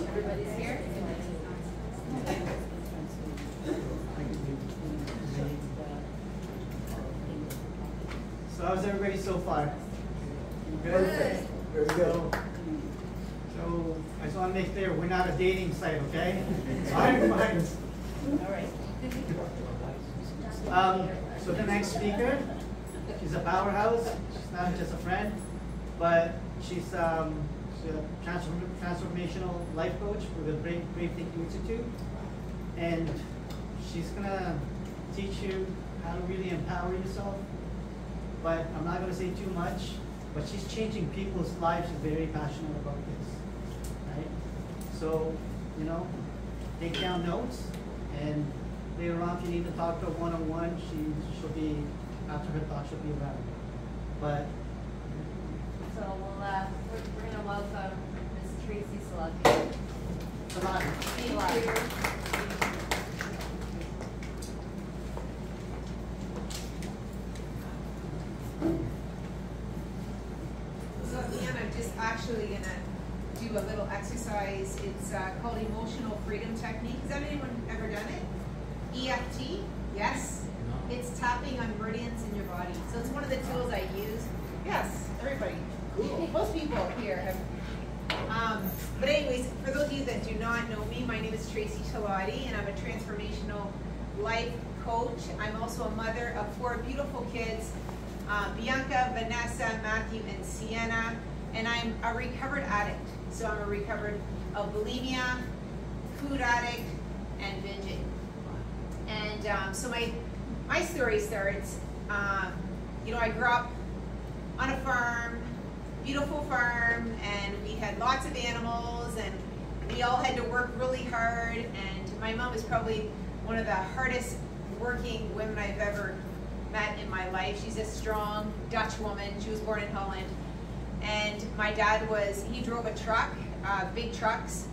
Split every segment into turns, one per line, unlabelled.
Everybody's here?
So how's everybody so far? Good?
Very good.
So I just want to make clear, we're not a dating site, okay? Fine.
All right.
So the next speaker, she's a powerhouse. She's not just a friend, but she's a transformational life coach for the Brave Thinking Institute. And she's gonna teach you how to really empower yourself. But I'm not gonna say too much, but she's changing people's lives. She's very passionate about this, right? So, take down notes, and later on, if you need to talk to her one-on-one, she'll be, after her talk, she'll be around. But
So we're going to welcome Ms. Tracey Celotti.
Celotti.
Thank you.
So Leanne, I'm just actually going to do a little exercise. It's called Emotional Freedom Technique. Has anyone ever done it? EFT? Yes? No. It's tapping on meridians in your body. So it's one of the tools I use. Yes, everybody. Cool. Most people here have. But anyways, for those of you that do not know me, my name is Tracey Celotti, and I'm a transformational life coach. I'm also a mother of 4 beautiful kids, Bianca, Vanessa, Matthew, and Sienna, and I'm a recovered addict. So I'm a recovered of bulimia, food addict, and binging. And so my story starts, I grew up on a farm, beautiful farm, and we had lots of animals, and we all had to work really hard, and my mom was probably one of the hardest working women I've ever met in my life. She's a strong Dutch woman. She was born in Holland. And my dad he drove a truck, big trucks,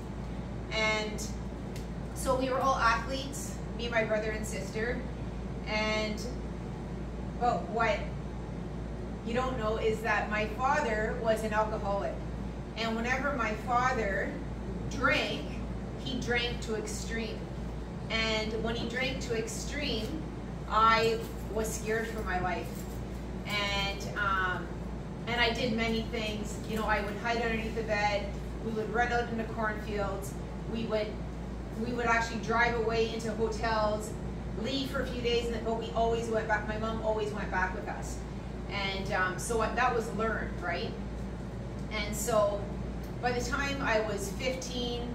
and so we were all athletes, me and my brother and sister. And what you don't know is that my father was an alcoholic. And whenever my father drank, he drank to extreme. And when he drank to extreme, I was scared for my life. And I did many things. I would hide underneath the bed. We would run out into cornfields. We would actually drive away into hotels, leave for a few days, but we always went back. My mom always went back with us. And so that was learned, right? And so by the time I was 15,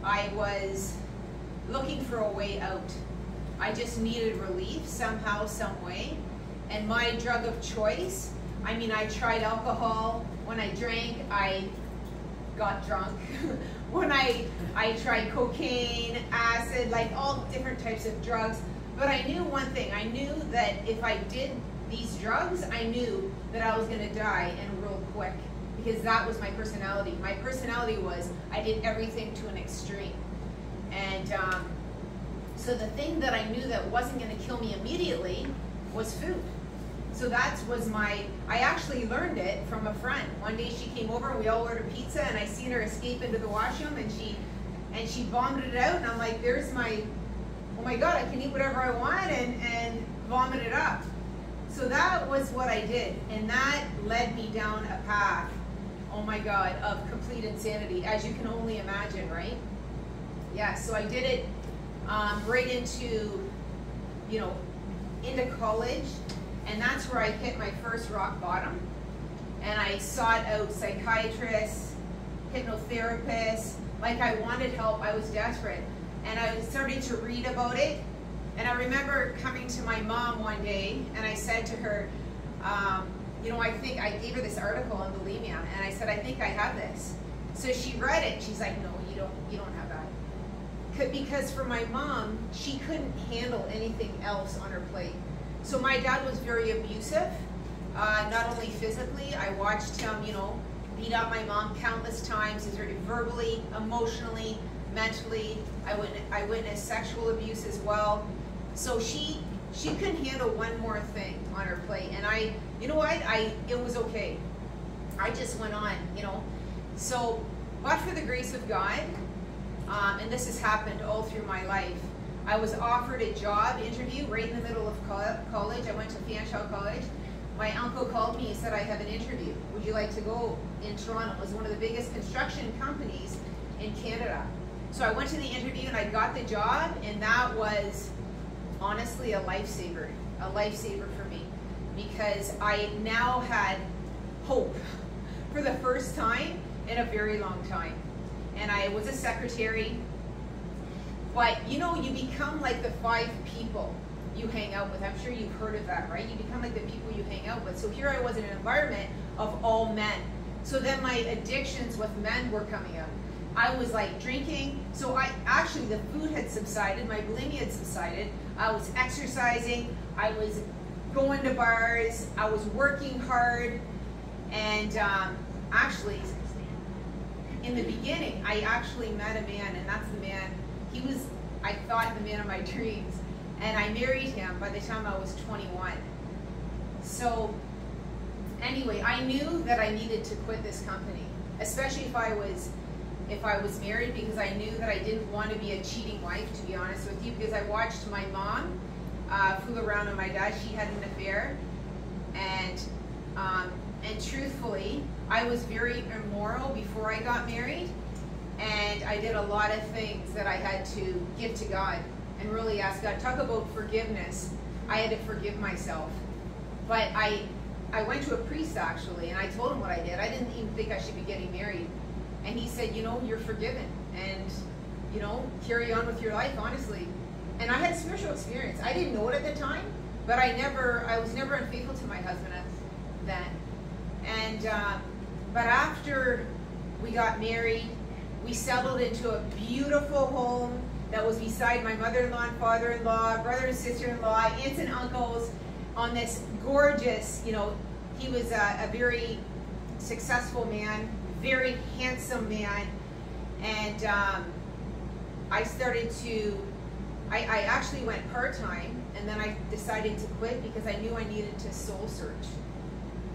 I was looking for a way out. I just needed relief somehow, some way. And my drug of choice, I tried alcohol. When I drank, I got drunk. When I tried cocaine, acid, like all different types of drugs. But I knew one thing. I knew that if I did these drugs, I knew that I was going to die, and real quick, because that was my personality. My personality was I did everything to an extreme. And so the thing that I knew that wasn't going to kill me immediately was food. So that was I actually learned it from a friend. One day she came over and we all ordered pizza, and I seen her escape into the washroom, and she vomited it out, and I'm like, there's oh my God, I can eat whatever I want and vomit it up. So that was what I did, and that led me down a path, oh my God, of complete insanity, as you can only imagine, right? Yeah, so I did it right into college, and that's where I hit my first rock bottom, and I sought out psychiatrists, hypnotherapists, like I wanted help, I was desperate, and I started to read about it. And I remember coming to my mom one day, and I said to her, I think I gave her this article on bulimia, and I said, I think I have this. So she read it. She's like, no, you don't have that. Because for my mom, she couldn't handle anything else on her plate. So my dad was very abusive, not only physically. I watched him, beat up my mom countless times, verbally, emotionally, mentally. I witnessed sexual abuse as well. So she couldn't handle one more thing on her plate, and it was okay. I just went on, So but for the grace of God, and this has happened all through my life, I was offered a job interview right in the middle of college. I went to Fanshawe College. My uncle called me and said, I have an interview. Would you like to go in Toronto? It was one of the biggest construction companies in Canada. So I went to the interview and I got the job, and that was honestly a lifesaver for me, because I now had hope for the first time in a very long time. And I was a secretary, but you know, you become like the 5 people you hang out with. I'm sure you've heard of that, right? You become like the people you hang out with. So here I was in an environment of all men. So then my addictions with men were coming out. I was like drinking. So the food had subsided, my bulimia had subsided. I was exercising, I was going to bars, I was working hard. And actually, in the beginning, I actually met a man, and that's the man, he was, I thought, the man of my dreams. And I married him by the time I was 21. So anyway, I knew that I needed to quit this company, especially if I was married, because I knew that I didn't want to be a cheating wife, to be honest with you, because I watched my mom fool around with my dad. She had an affair, and truthfully, I was very immoral before I got married, and I did a lot of things that I had to give to God and really ask God. Talk about forgiveness. I had to forgive myself. But I went to a priest, actually, and I told him what I did. I didn't even think I should be getting married. And he said, you know, you're forgiven, and, you know, carry on with your life, honestly. And I had a spiritual experience. I didn't know it at the time, but I was never unfaithful to my husband then. And, but after we got married, we settled into a beautiful home that was beside my mother-in-law and father-in-law, brother and sister-in-law, aunts and uncles, on this gorgeous, you know, he was a very successful man, very handsome man. And I actually went part-time, and then I decided to quit because I knew I needed to soul search.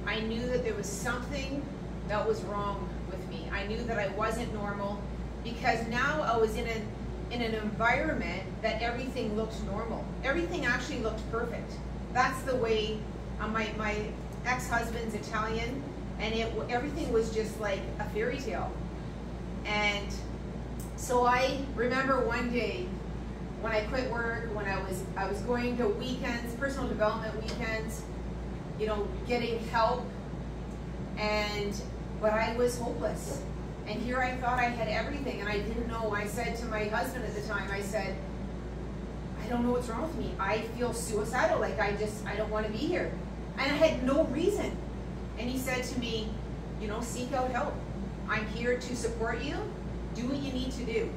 I knew that there was something that was wrong with me. I knew that I wasn't normal, because now I was in an environment that everything looked normal. Everything actually looked perfect. That's the way my ex-husband's Italian, and everything was just like a fairy tale. And so I remember one day when I quit work, when I was going to weekends, personal development weekends, you know, getting help, but I was hopeless. And here I thought I had everything, and I didn't know. I said to my husband at the time, I said, I don't know what's wrong with me. I feel suicidal, like I don't want to be here. And I had no reason. And he said to me, you know, seek out help. I'm here to support you. Do what you need to do.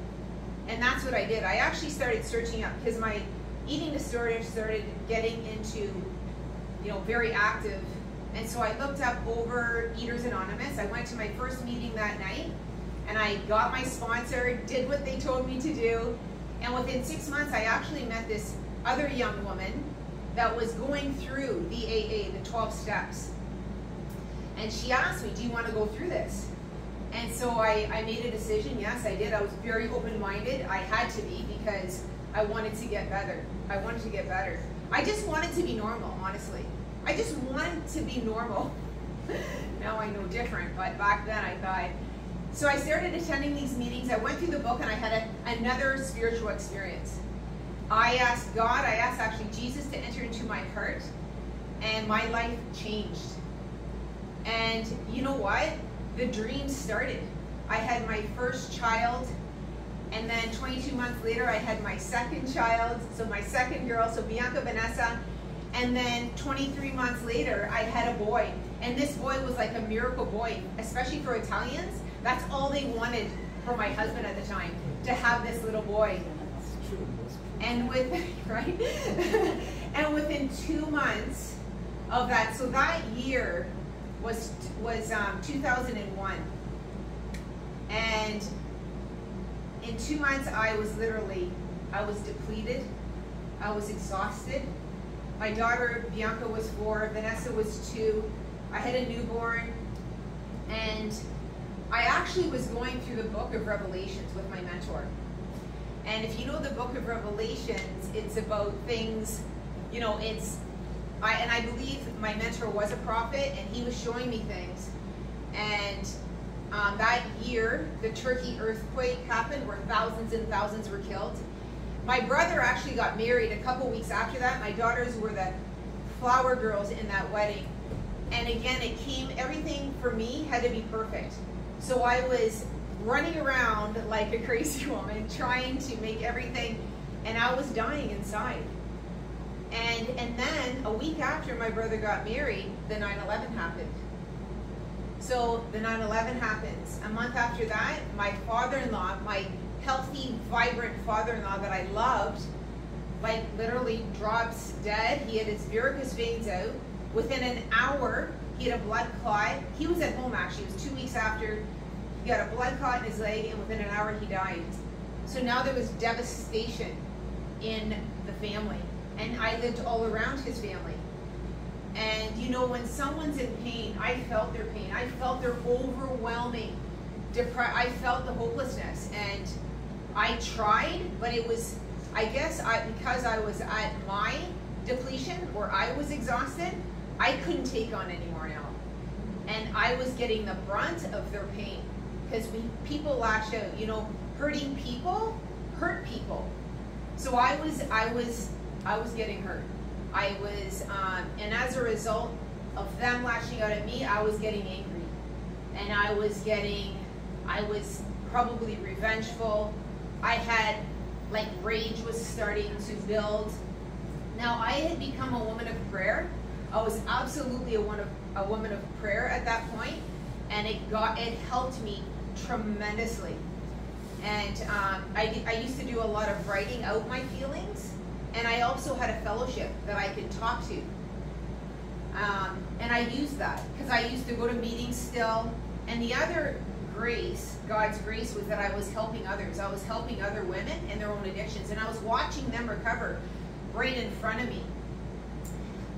And that's what I did. I actually started searching up, because my eating disorder started getting into, you know, very active. And so I looked up Overeaters Anonymous. I went to my first meeting that night, and I got my sponsor, did what they told me to do. And within 6 months, I actually met this other young woman that was going through the AA, the 12 steps. And she asked me, do you want to go through this? And so I made a decision. Yes, I did. I was very open-minded. I had to be, because I wanted to get better. I wanted to get better. I just wanted to be normal, honestly. I just wanted to be normal. Now I know different, but back then I thought. So I started attending these meetings. I went through the book, and I had another spiritual experience. I asked God, I asked actually Jesus to enter into my heart, and my life changed. And you know what? The dream started. I had my first child, and then 22 months later I had my second child, so my second girl, so Bianca Vanessa. And then 23 months later, I had a boy. And this boy was like a miracle boy, especially for Italians. That's all they wanted for my husband at the time, to have this little boy. And right? And within 2 months of that, so that year was 2001. And in 2 months, I was depleted. I was exhausted. My daughter, Bianca, was 4, Vanessa was 2. I had a newborn, and I actually was going through the book of Revelations with my mentor. And if you know the book of Revelations, it's about things, you know, I believe my mentor was a prophet, and he was showing me things. And that year, the Turkey earthquake happened where thousands and thousands were killed. My brother actually got married a couple weeks after that. My daughters were the flower girls in that wedding. And again, everything for me had to be perfect. So I was running around like a crazy woman, trying to make everything, and I was dying inside. And then a week after my brother got married, the 9/11 happened. So the 9/11 happens. A month after that, my father-in-law, my healthy, vibrant father-in-law that I loved, like literally drops dead. He had his varicose veins out. Within an hour, he had a blood clot. He was at home actually. It was 2 weeks after. He got a blood clot in his leg, and within an hour he died. So now there was devastation in the family. And I lived all around his family. And you know, when someone's in pain, I felt their pain. I felt their overwhelming I felt the hopelessness. And I tried, but it was, I guess, because I was at my depletion, or I was exhausted, I couldn't take on anymore now. And I was getting the brunt of their pain. Because people lash out, you know, hurting people hurt people. So I was getting hurt. I was, and as a result of them lashing out at me, I was getting angry. And I was probably revengeful. I had, like, rage was starting to build. Now, I had become a woman of prayer. I was absolutely a woman of prayer at that point, and it helped me tremendously. And I used to do a lot of writing out my feelings, and I also had a fellowship that I could talk to. And I used that because I used to go to meetings still. And the other grace, God's grace, was that I was helping others. I was helping other women in their own addictions, and I was watching them recover right in front of me.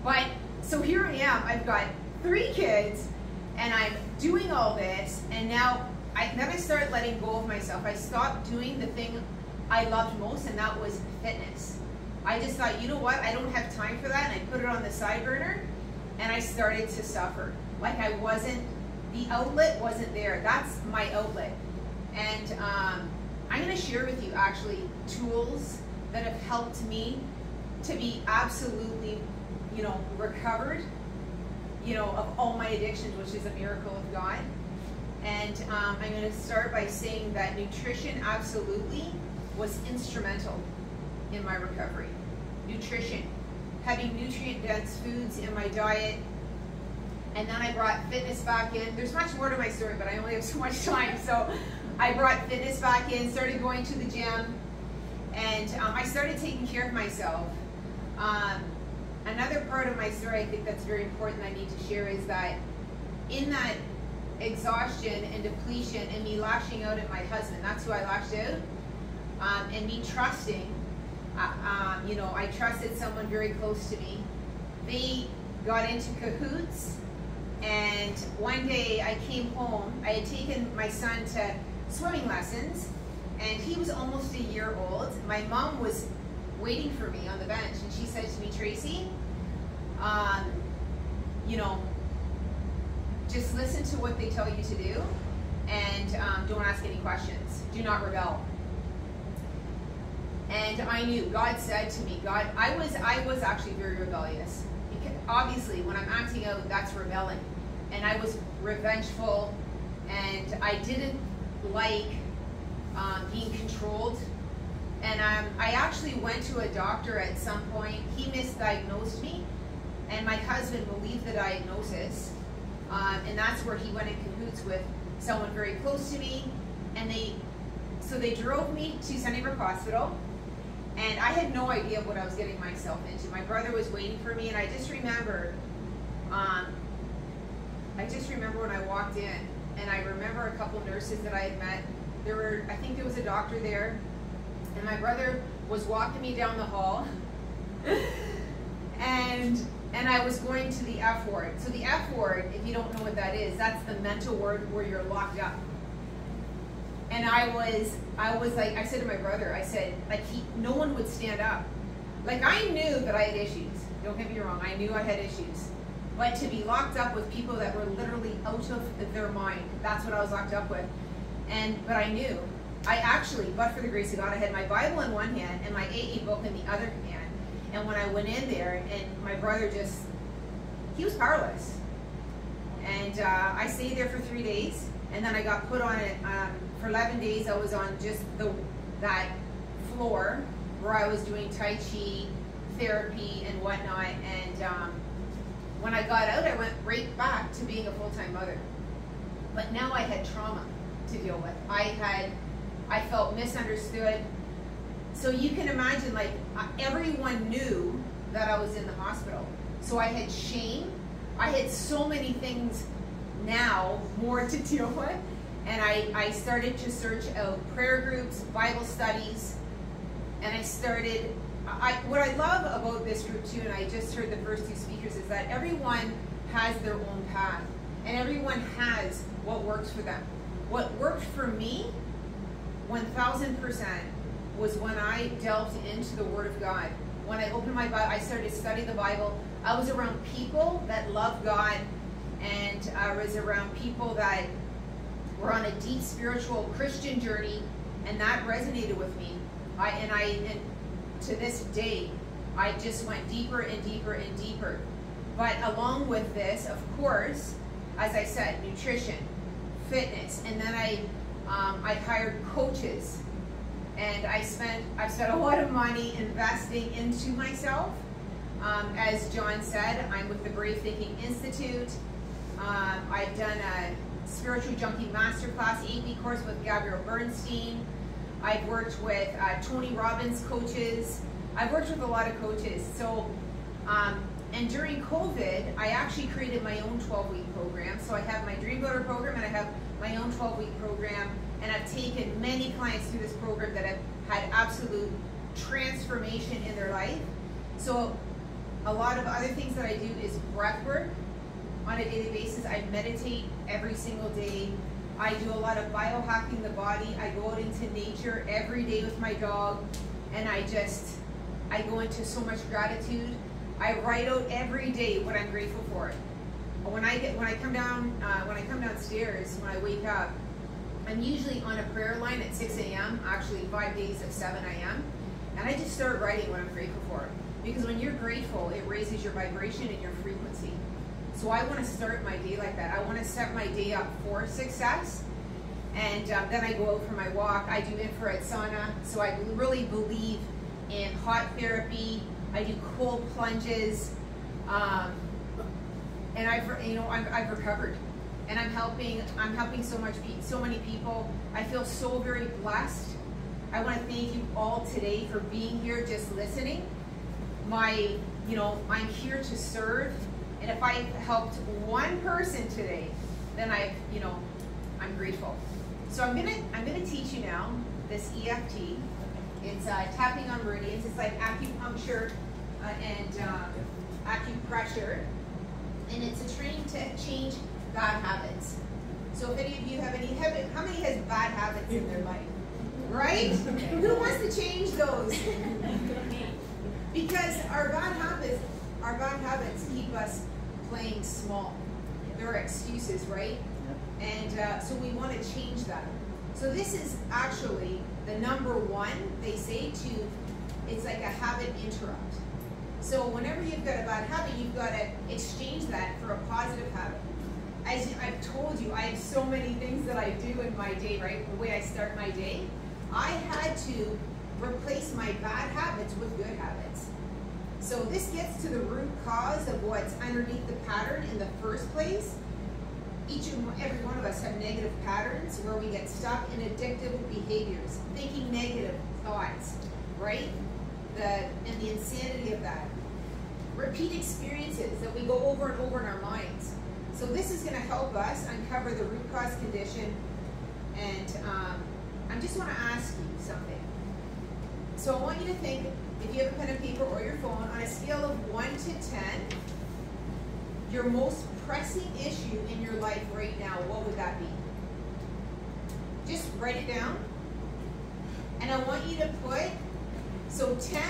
But so here I am. I've got 3 kids, and I'm doing all this, and now then I started letting go of myself. I stopped doing the thing I loved most, and that was fitness. I just thought, you know what, I don't have time for that, and I put it on the side burner, and I started to suffer. Like the outlet wasn't there. That's my outlet. And I'm going to share with you actually tools that have helped me to be absolutely, you know, recovered, you know, of all my addictions, which is a miracle of God. And I'm going to start by saying that nutrition absolutely was instrumental in my recovery. Nutrition, having nutrient-dense foods in my diet, and then I brought fitness back in. There's much more to my story, but I only have so much time, so I brought fitness back in, started going to the gym, and I started taking care of myself. Another part of my story I think that's very important I need to share is that in that exhaustion and depletion and me lashing out at my husband, that's who I lashed out, and me trusting, you know, I trusted someone very close to me. They got into cahoots, and one day I came home. I had taken my son to swimming lessons, and he was almost a year old. My mom was waiting for me on the bench, and she said to me, Tracey, you know, just listen to what they tell you to do, and don't ask any questions. Do not rebel. And I knew, God said to me, I was actually very rebellious. Because obviously, when I'm acting out, that's rebelling. And I was revengeful, and I didn't like being controlled. And I actually went to a doctor at some point. He misdiagnosed me, and my husband believed the diagnosis. And that's where he went in cahoots with someone very close to me. And they drove me to Sunnybrook Hospital. And I had no idea what I was getting myself into. My brother was waiting for me, and I just remember when I walked in, and I remember a couple nurses that I had met. I think there was a doctor there, and my brother was walking me down the hall, and I was going to the F ward. So the F ward, if you don't know what that is, that's the mental ward where you're locked up. And I was like, I said to my brother, I said, like, no one would stand up. Like, I knew that I had issues. Don't get me wrong, I knew I had issues. But to be locked up with people that were literally out of their mind, that's what I was locked up with. But I knew. I actually, but for the grace of God, I had my Bible in one hand and my AA book in the other hand. And when I went in there, and my brother he was powerless. And I stayed there for 3 days, and then I got put on it. For 11 days, I was on just that floor where I was doing Tai Chi, therapy, and whatnot. And when I got out, I went right back to being a full-time mother. But now I had trauma to deal with. I felt misunderstood. So you can imagine, like, everyone knew that I was in the hospital. So I had shame. I had so many things now more to deal with. And I started to search out prayer groups, Bible studies, and I started, what I love about this group too, and I just heard the first two speakers, is that everyone has their own path, and everyone has what works for them. What worked for me, 1000%, was when I delved into the Word of God. When I opened my Bible, I started to study the Bible. I was around people that loved God, and I was around people that were on a deep spiritual Christian journey, and that resonated with me. And to this day, I just went deeper and deeper and deeper. But along with this, of course, as I said, nutrition, fitness, and then I hired coaches, and I've spent a lot of money investing into myself. As John said, I'm with the Brave Thinking Institute. I've done a Spiritual Junkie Masterclass 8-week course with Gabrielle Bernstein. I've worked with Tony Robbins coaches. I've worked with a lot of coaches. So, and during COVID, I actually created my own 12-week program. So I have my Dream Builder program, and I have my own 12-week program. And I've taken many clients through this program that have had absolute transformation in their life. So a lot of other things that I do is breath work on a daily basis. I meditate every single day. I do a lot of biohacking the body. I go out into nature every day with my dog, and I go into so much gratitude. I write out every day what I'm grateful for. When I come downstairs, when I wake up, I'm usually on a prayer line at 6 a.m., actually 5 days at 7 a.m., and I just start writing what I'm grateful for. Because when you're grateful, it raises your vibration and your frequency. So I want to start my day like that. I want to set my day up for success. And then I go out for my walk. I do infrared sauna. So I really believe in hot therapy. I do cold plunges. And I've recovered. And I'm helping so many people. I feel so very blessed. I want to thank you all today for being here, just listening. I'm here to serve. And if I helped one person today, then I'm grateful. So I'm gonna teach you now this EFT. It's tapping on meridians. It's like acupuncture and acupressure, and it's a training to change bad habits. So if any of you have any habit, how many has bad habits in their life? Right? Who wants to change those? Because our bad habits keep us playing small. There are excuses, right? And so we want to change that. So this is actually the number one, they say, it's like a habit interrupt. So whenever you've got a bad habit, you've got to exchange that for a positive habit. As I've told you, I have so many things that I do in my day, right? The way I start my day. I had to replace my bad habits with good habits. So this gets to the root cause of what's underneath the pattern in the first place. Every one of us have negative patterns where we get stuck in addictive behaviors, thinking negative thoughts, right? And the insanity of that. Repeat experiences that we go over and over in our minds. So this is going to help us uncover the root cause condition. And I just want to ask you something. So I want you to think, if you have a pen and paper or your phone, on a scale of 1 to 10, your most pressing issue in your life right now, what would that be? just write it down. And I want you to put, so 10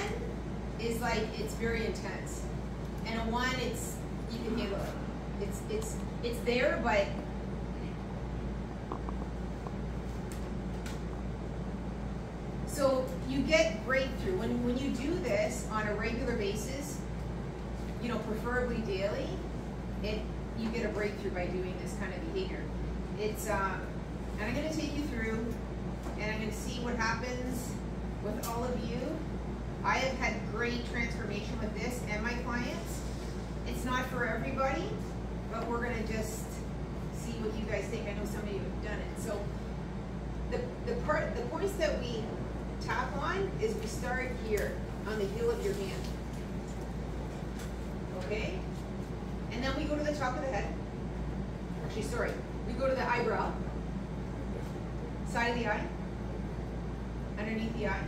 is like, it's very intense. And a 1, it's, you can handle it. It's there, but so you get breakthrough. When you do this on a regular basis, you know, preferably daily, you get a breakthrough by doing this kind of behavior. It's, and I'm gonna take you through, and I'm gonna see what happens with all of you. I have had great transformation with this and my clients. It's not for everybody, but we're gonna just see what you guys think. I know some of you have done it. So the points that we tap on is we start here on the heel of your hand. Okay? And then we go to the top of the head. Actually, sorry. We go to the eyebrow, side of the eye, underneath the eye,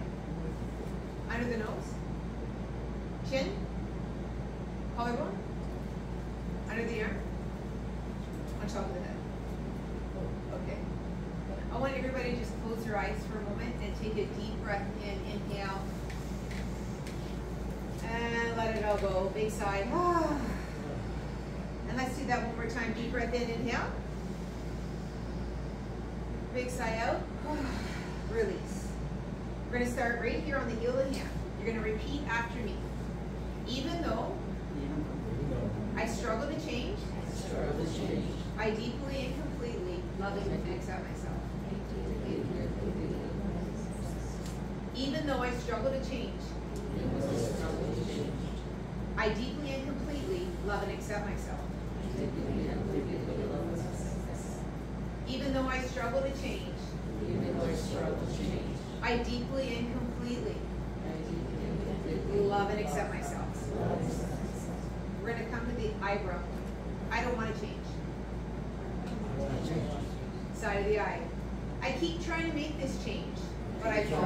under the nose, chin, collarbone, under the ear, on top of the head. Okay. I want everybody to just close your eyes for a moment and take a deep breath in. Inhale. And let it all go. Big sigh. And let's do that one more time. Deep breath in. Inhale. Big sigh out. Release. We're going to start right here on the heel of the hand. You're going to repeat after me. Even though I struggle to change, I deeply and completely love and accept myself. Even though I struggle to change, I deeply and completely love and accept myself. Even though I struggle to change, I deeply and completely love and accept myself. We're going to come to the eyebrow. I don't want to change. Side of the eye. I keep trying to make this change, but I fall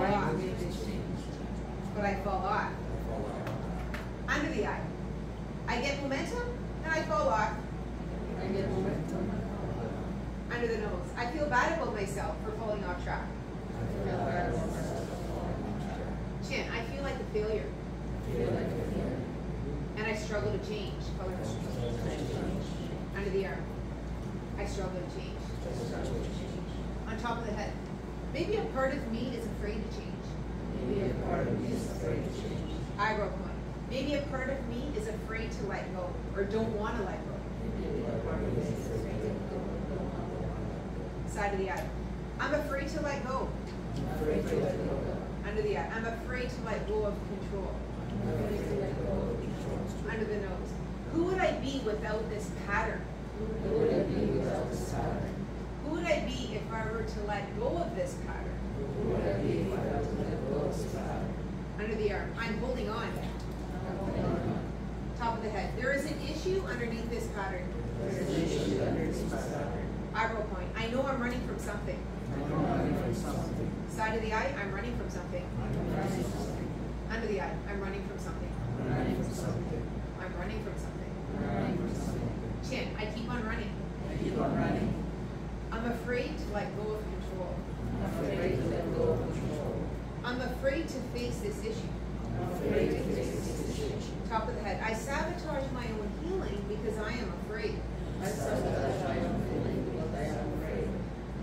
off. Under the eye. I get momentum and I fall off. Under the nose. I feel bad about myself for falling off track. Chin. I feel like a failure. And I struggle to change. Under the arm. I struggle to change. On top of the head. Maybe a part of me is afraid to change. Eyebrow point. Maybe a part of me is afraid to let go or don't want to let go. Side of the eye. I'm afraid to let go. Under the eye. I'm afraid to let go of control. Under the nose. Who would I be without this pattern? Who would I be if I were to let go of this pattern? Under the arm. I'm holding on. Top of the head. There is an issue underneath this pattern. Eyebrow point. I know I'm running from something. Side of the eye. I'm running from something. Under the eye. I'm running from something. I'm running from something. Chin. I keep on running. I'm afraid to let go of control. I'm afraid to face this issue. Top of the head. I sabotage my own healing because I am afraid.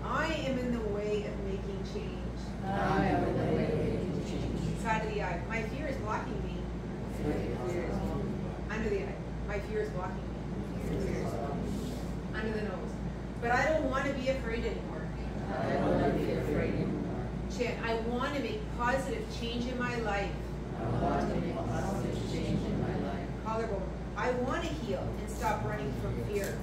I am in the way of making change. Side of the eye. My fear is blocking me. Under the eye. My fear is blocking me. Under the nose. But I don't want to be afraid anymore. Chin. I want to make positive change in my life. Collarbone. I want to heal and stop running from fear.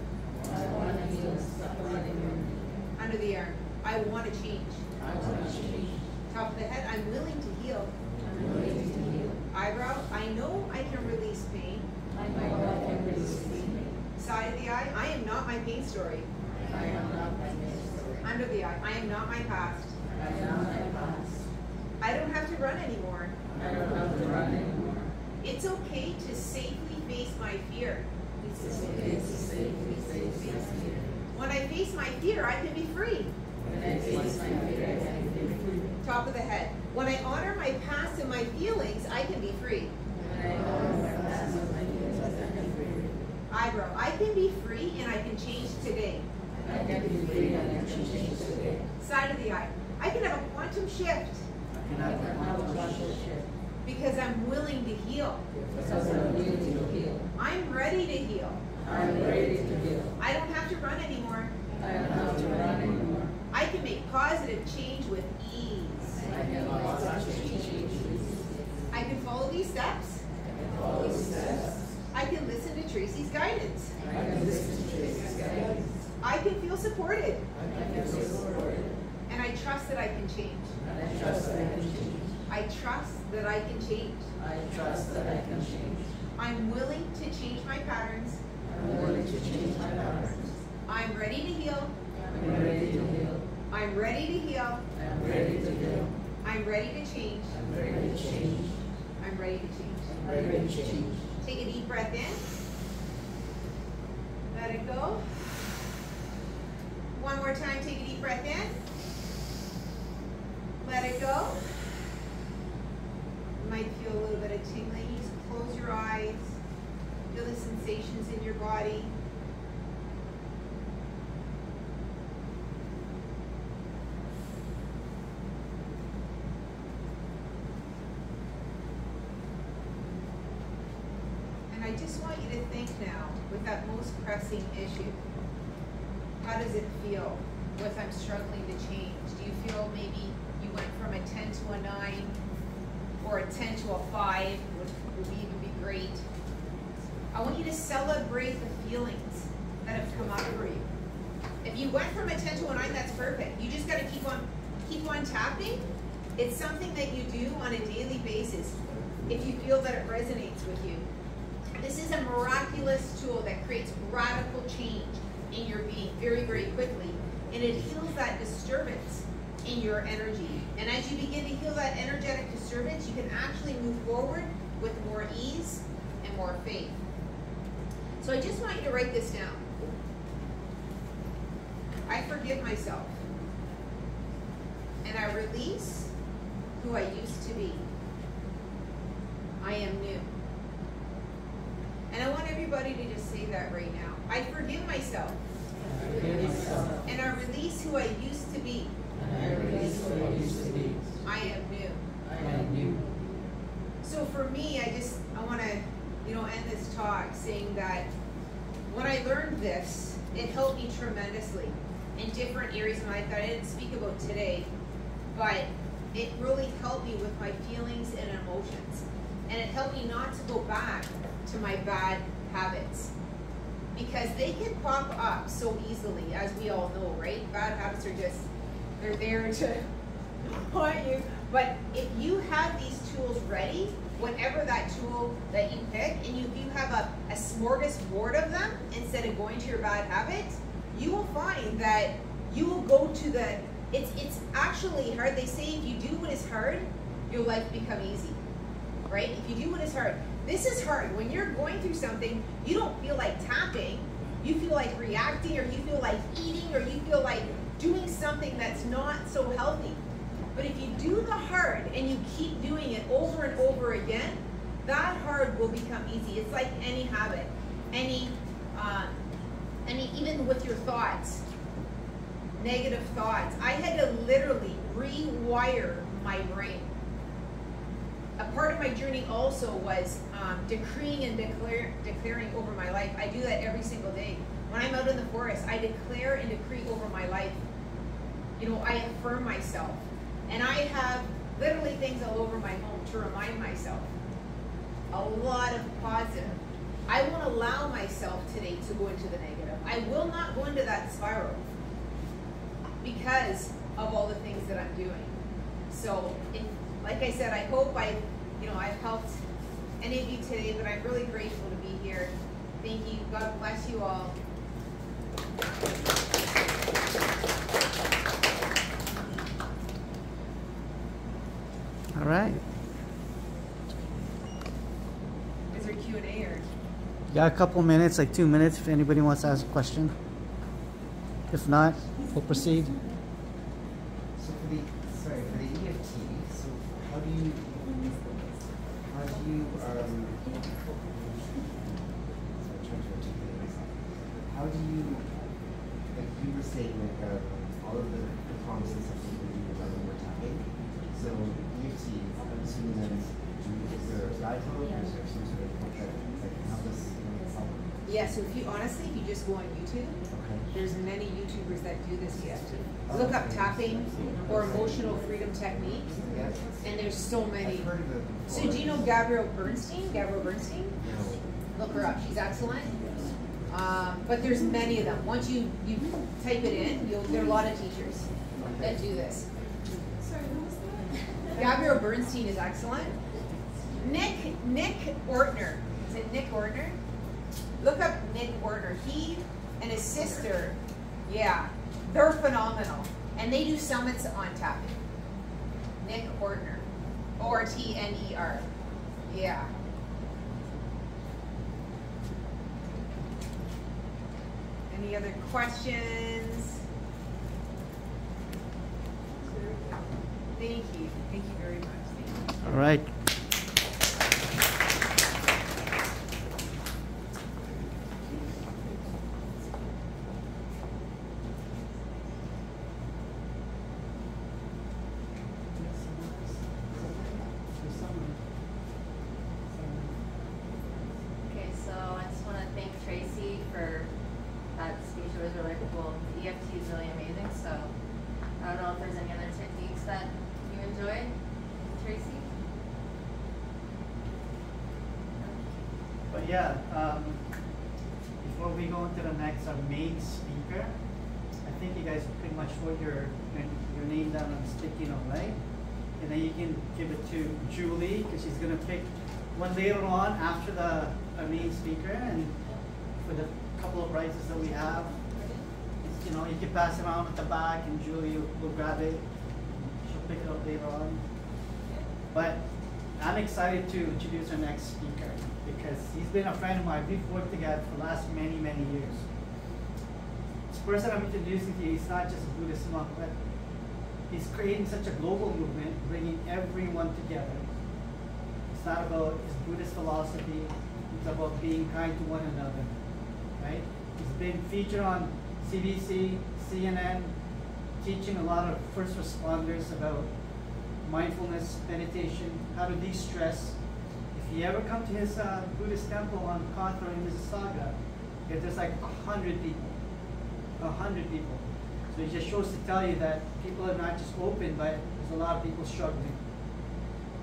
Under the arm. I want to change. Top of the head. I'm willing to heal. Eyebrow. I know I can release pain. Side of the eye. I am not my pain story. Under the eye. I am not my past. I don't have to run anymore. It's okay to safely face my fear. When I face my fear, I can be free. Top of the head. When I honor my past and my feelings, I can be free. Eyebrow. I can be free and I can change today. Side of the eye. I can have a quantum shift because I'm willing to heal. I'm ready to heal. I don't have to run anymore. I can make positive change with ease. I can follow these steps. I can listen to Tracey's guidance. I can feel supported. And I trust that I can change. I trust that I can change. I'm willing to change my patterns. I'm ready to heal. I'm ready to heal. I'm ready to change. I'm ready to change. Take a deep breath in. Let it go. One more time, take a deep breath in. Let it go. You might feel a little bit of tingling. Just close your eyes. Feel the sensations in your body. And I just want you to think now, with that most pressing issue, how does it feel if I'm struggling to change? Do you feel maybe you went from a 10 to a 9 or a 10 to a 5, would even be great? I want you to celebrate the feelings that have come up for you. If you went from a 10 to a 9, that's perfect. You just got to keep on tapping. It's something that you do on a daily basis if you feel that it resonates with you. This is a miraculous tool that creates radical change in your being very, very quickly, and it heals that disturbance in your energy. And as you begin to heal that energetic disturbance, you can actually move forward with more ease and more faith. So I just want you to write this down. I forgive myself, and I release who I used to be. I am new. And I want everybody to just say that right now. I forgive myself. And I release who I used to be. I am new. So for me, I want to, end this talk saying that when I learned this, it helped me tremendously in different areas of my life that I didn't speak about today, but it really helped me with my feelings and emotions. And it helped me not to go back to my bad habits, because they can pop up so easily, as we all know, right? Bad habits are just, they're there to haunt you. But if you have these tools ready, whatever that tool that you pick, and if you have a smorgasbord of them instead of going to your bad habits, you will find that you will go to it's actually hard. They say if you do what is hard, your life become easy, right? If you do what is hard. This is hard. When you're going through something, you don't feel like tapping. You feel like reacting, or you feel like eating, or you feel like doing something that's not so healthy. But if you do the hard and you keep doing it over and over again, that hard will become easy. It's like any habit, even with your thoughts, negative thoughts. I had to literally rewire my brain. A part of my journey also was decreeing and declaring over my life. I do that every single day. When I'm out in the forest, I declare and decree over my life. I affirm myself. And I have literally things all over my home to remind myself. A lot of positive. I won't allow myself today to go into the negative. I will not go into that spiral because of all the things that I'm doing. So, like I said, I hope I've helped any of you today, but I'm really grateful to be here. Thank you. God bless you all.
All right.
Is there Q&A or?
Got a couple minutes, like 2 minutes, if anybody wants to ask a question. If not, we'll proceed.
for the EFT, so how do you sorry, trying to articulate myself. How do you, like you were saying, like all of the promises have to do with more tapping. So EFT, I'm assuming that is there a guide to it, or is there some sort of book that can help us help?
Yeah, so if you just go on YouTube, there's many YouTubers that do this EFT. Look up tapping or emotional freedom technique, and there's so many.
I've heard of it
So
before.
do you know Gabrielle Bernstein? Look her up, she's excellent. But there's many of them. Once you type it in, there are a lot of teachers that do this.
Sorry, who was that?
Gabrielle Bernstein is excellent. Nick Ortner. Is it Nick Ortner? Look up Nick Ortner. He and his sister, yeah, they're phenomenal. And they do summits on tapping. Nick Ortner. Ortner. Yeah. Any other questions? Thank you. Thank you very much. Thank you.
All right.
Okay, so I just want to thank Tracey for that speech. It was really cool. The EFT is really amazing. So I don't know if there's any other techniques that you enjoyed, Tracey.
But yeah, before we go into the next, our main speaker, I think you guys pretty much wrote your name down on the sticky note, right? And then you can give it to Julie, because she's going to pick one later on after our main speaker. And for the couple of prizes that we have, you know, you can pass it around at the back, and Julie will grab it. She'll pick it up later on. But I'm excited to introduce our next speaker, because he's been a friend of mine. We've worked together for the last many, many years. This person I'm introducing to you, he's not just a Buddhist monk, but he's creating such a global movement, bringing everyone together. It's not about his Buddhist philosophy, it's about being kind to one another, right? He's been featured on CBC, CNN, teaching a lot of first responders about mindfulness, meditation, how to de-stress. If you ever come to his Buddhist temple on Contra in Mississauga, there's like 100 people. 100 people. So it just shows to tell you that people are not just open, but there's a lot of people struggling.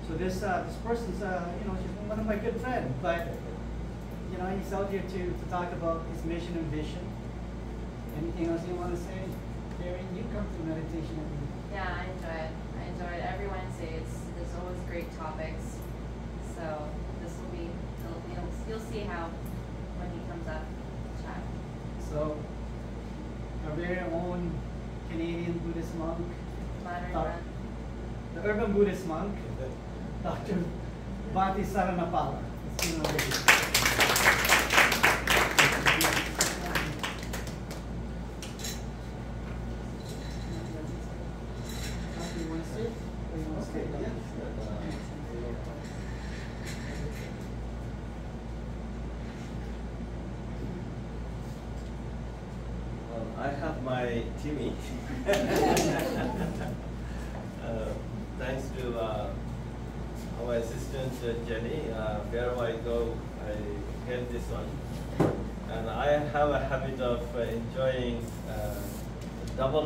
So this person's, you know, she's one of my good friends, but you know, he's out here to talk about his mission and vision. Anything else you want to say? Karen, you come to meditation every week.
Yeah, I enjoy it. I enjoy it every Wednesday. There's always great topics. So this will be, you'll see how when he comes up, chat.
So our very own Canadian Buddhist monk, the urban Buddhist monk, Dr. Bhante Saranapala.
I have my Timmy. Thanks to our assistant Jenny. Wherever I go, I get this one. And I have a habit of enjoying double.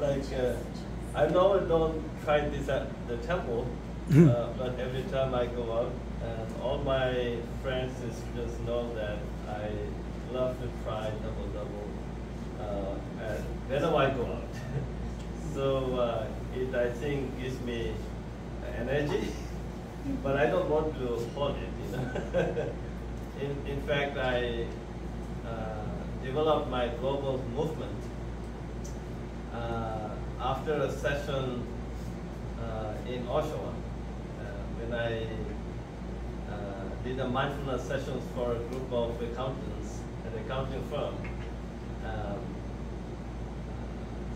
Like I normally don't try this at the temple, but every time I go out, and all my friends just know that I love to try double, and whenever I go out. So it, I think, gives me energy, but I don't want to hold it, you know. in fact, I developed my global movement after a session in Oshawa, when I did a mindfulness sessions for a group of accountants at an accounting firm.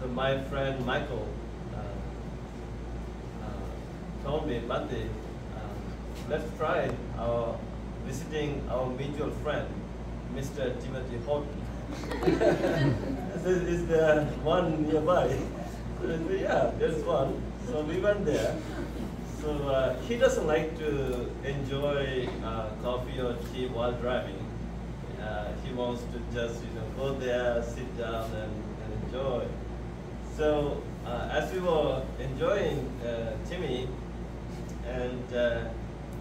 So my friend Michael told me, Bhante, let's try visiting our mutual friend, Mr. Timothy Horton. Is there one nearby? So I said, yeah, there's one. So we went there. So he doesn't like to enjoy coffee or tea while driving. He wants to just go there, sit down and enjoy. So as we were enjoying Timmy, and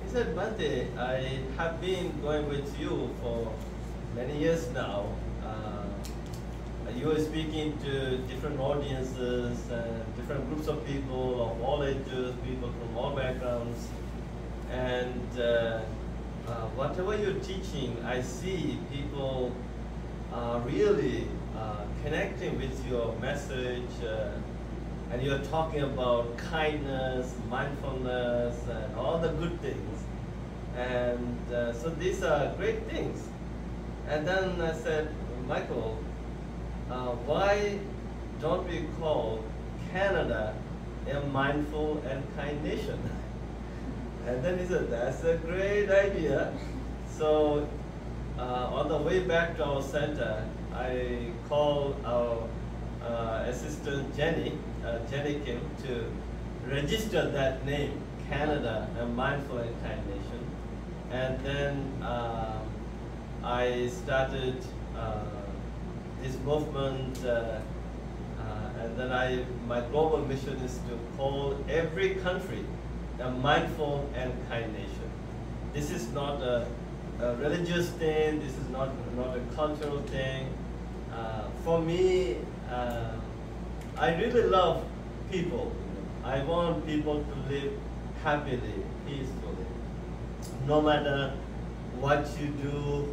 he said, Bhante, I have been going with you for many years now. You are speaking to different audiences, different groups of people of all ages, people from all backgrounds. And whatever you're teaching, I see people really connecting with your message. And you're talking about kindness, mindfulness, and all the good things. And so these are great things. And then I said, Michael, why don't we call Canada a mindful and kind nation? And then he said, that's a great idea. So on the way back to our center, I called our assistant Jenny. Jenny came to register that name, Canada, a mindful and kind nation. And then I started this movement, and then my global mission is to call every country a mindful and kind nation. This is not a religious thing, this is not a cultural thing. For me, I really love people. I want people to live happily, peacefully. No matter what you do,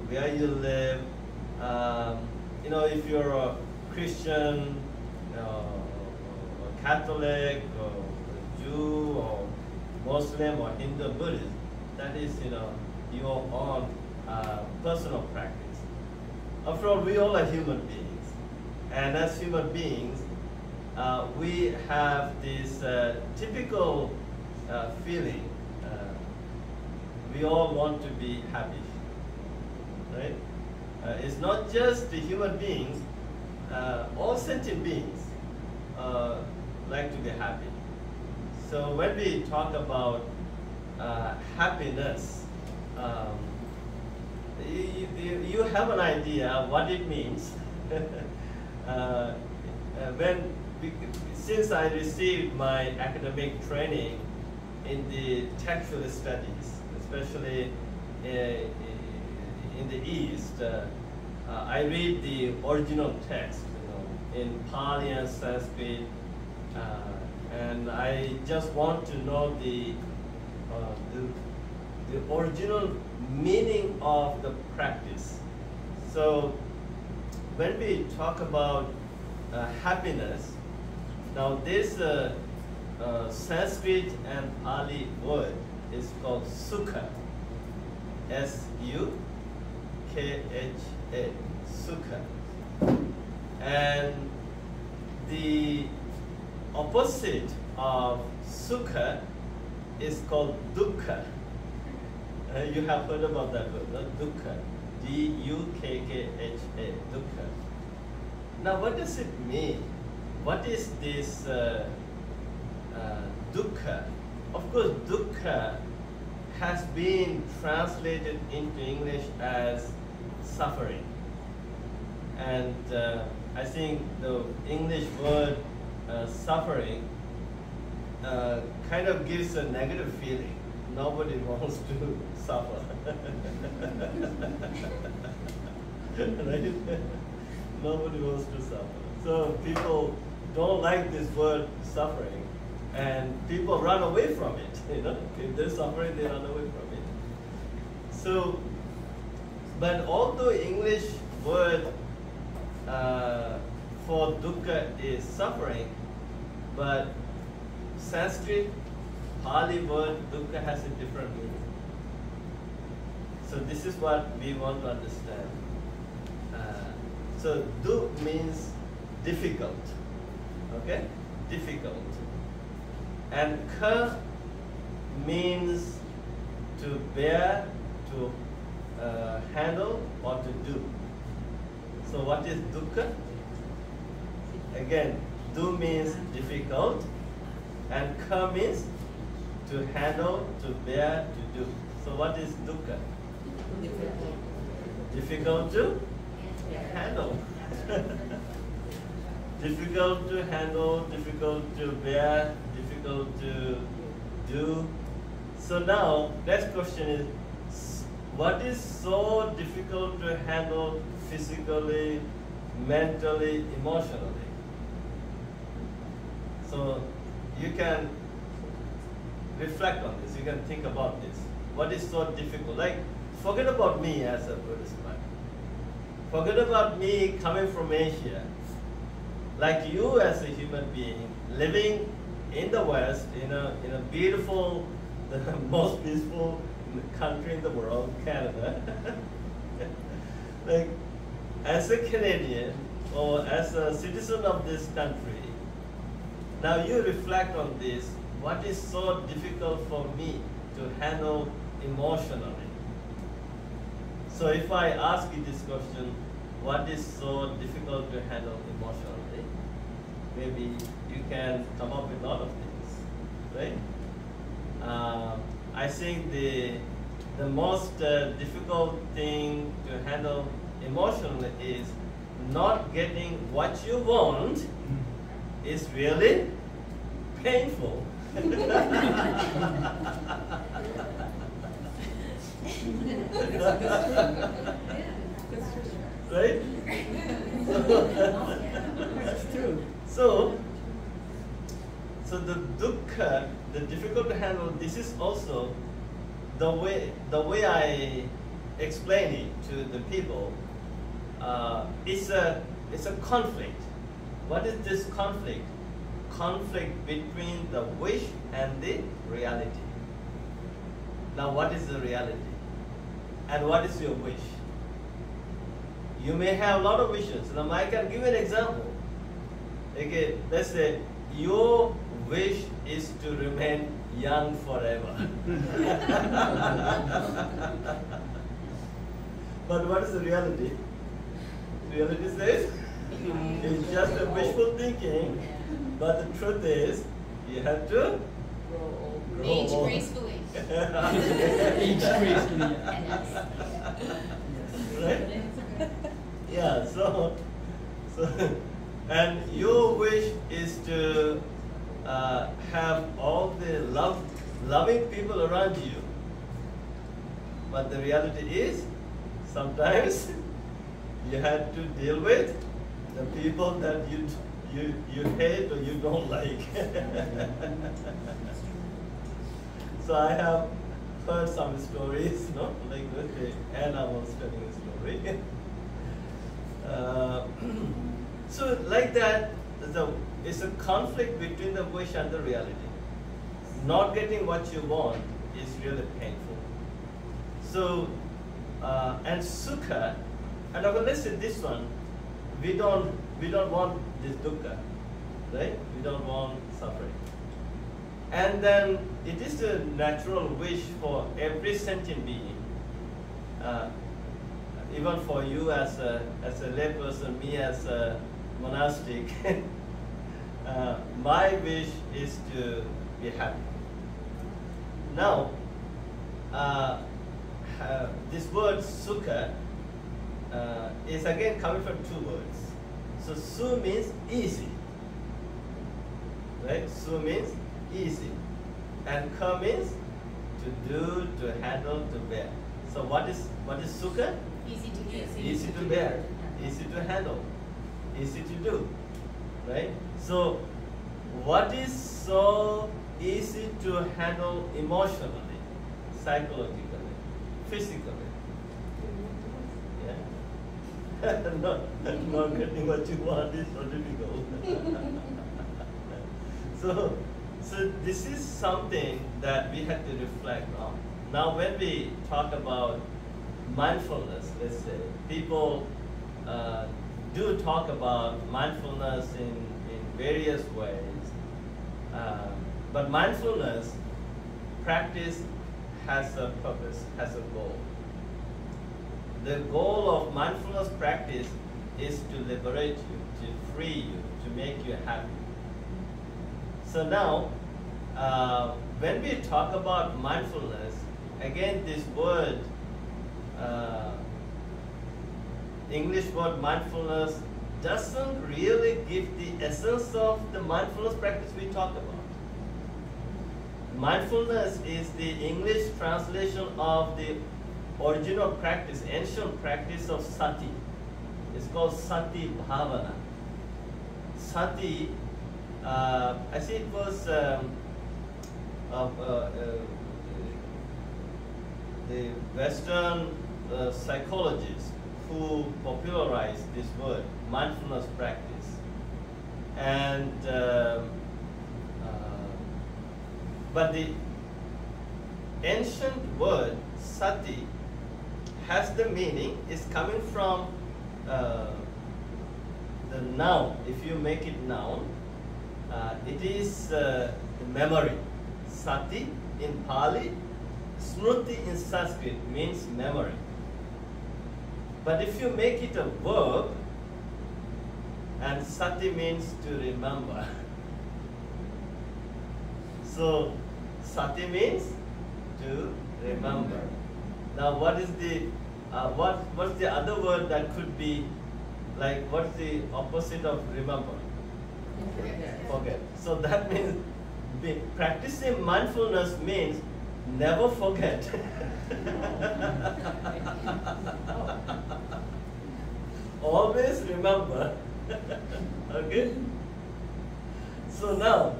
where you live, if you're a Christian, or Catholic, or Jew, or Muslim, or Hindu, Buddhist, that is, your own personal practice. After all, we all are human beings. And as human beings, we have this typical feeling. We all want to be happy, right? It's not just the human beings, all sentient beings like to be happy. So when we talk about happiness, you have an idea what it means. Since I received my academic training in the textual studies, especially in the East, I read the original text, in Pali and Sanskrit, and I just want to know the original meaning of the practice. So when we talk about happiness, now this Sanskrit and Pali word is called sukha, S-U-K-H-A, sukha. And the opposite of sukha is called dukkha. You have heard about that word, no? Dukkha, D-U-K-K-H-A, dukkha. Now what does it mean? What is this dukkha? Of course, dukkha has been translated into English as suffering. And I think the English word suffering kind of gives a negative feeling. Nobody wants to suffer. Right? Nobody wants to suffer. So people don't like this word suffering, and people run away from it. If they're suffering, they run away from it. So, but although English word for dukkha is suffering, but Sanskrit, Pali word dukkha has a different meaning. So this is what we want to understand. So duk means difficult. Okay? Difficult. And ka means to bear, to handle, or to do. So what is dukkha? Again, do means difficult, and ka means to handle, to bear, to do. So what is dukkha? Difficult to handle. Difficult to handle, difficult to bear, difficult to do. So now, next question is, what is so difficult to handle physically, mentally, emotionally? So you can reflect on this, you can think about this. What is so difficult? Like, forget about me as a Buddhist monk. Forget about me coming from Asia. Like you as a human being, living in the West, in a beautiful, the most peaceful country in the world, Canada. Like, as a Canadian, or as a citizen of this country, now you reflect on this, what is so difficult for me to handle emotionally? So if I ask you this question, what is so difficult to handle emotionally? Maybe you can come up with a lot of things, right? I think the most difficult thing to handle emotionally is not getting what you want is really painful. Right?
That's true.
So the dukkha, the difficult to handle, this is also the way I explain it to the people. It's a conflict. What is this conflict? Conflict between the wish and the reality. Now, what is the reality? And what is your wish? You may have a lot of wishes. Now, I can give you an example. Okay, let's say your wish is to remain young forever. But what is the reality? Reality says it's just a wishful thinking, but the truth is you have to grow
Age
old.
gracefully.
Age gracefully.
Right? Yeah, so and your wish is to have all the loving people around you. But the reality is, sometimes you have to deal with the people that you hate or you don't like. So I have heard some stories, no? Like Anna was telling a story. So like that, it's a conflict between the wish and the reality. Not getting what you want is really painful. So, and sukha, and okay, let's say this one, we don't want this dukkha, right? We don't want suffering. And then it is the natural wish for every sentient being. Even for you as a layperson, me as a monastic, my wish is to be happy. Now, this word sukha is again coming from two words. So su means easy, right? Su means easy, and ka means to do, to handle, to bear. So what is sukha?
Easy to get.
Easy to bear, easy to handle, easy to do, right? So what is so easy to handle emotionally, psychologically, physically? Yeah? not getting what you want is so difficult. So this is something that we have to reflect on. Now when we talk about mindfulness, let's say, people do talk about mindfulness in various ways, but mindfulness practice has a purpose, has a goal. The goal of mindfulness practice is to liberate you, to free you, to make you happy. So now, when we talk about mindfulness, again this word, English word mindfulness, doesn't really give the essence of the mindfulness practice we talk about. Mindfulness is the English translation of the original practice, ancient practice of sati. It's called sati bhavana. Sati, I see it was the Western psychologists who popularized this word, mindfulness practice. And but the ancient word sati has the meaning, is coming from the noun. If you make it noun, it is memory. Sati in Pali, smruti in Sanskrit means memory. But if you make it a verb, and sati means to remember. So sati means to remember. Now what is the what's the other word that could be like, what's the opposite of remember? Forget. So that means practicing mindfulness means never forget. Always remember. Okay? So now,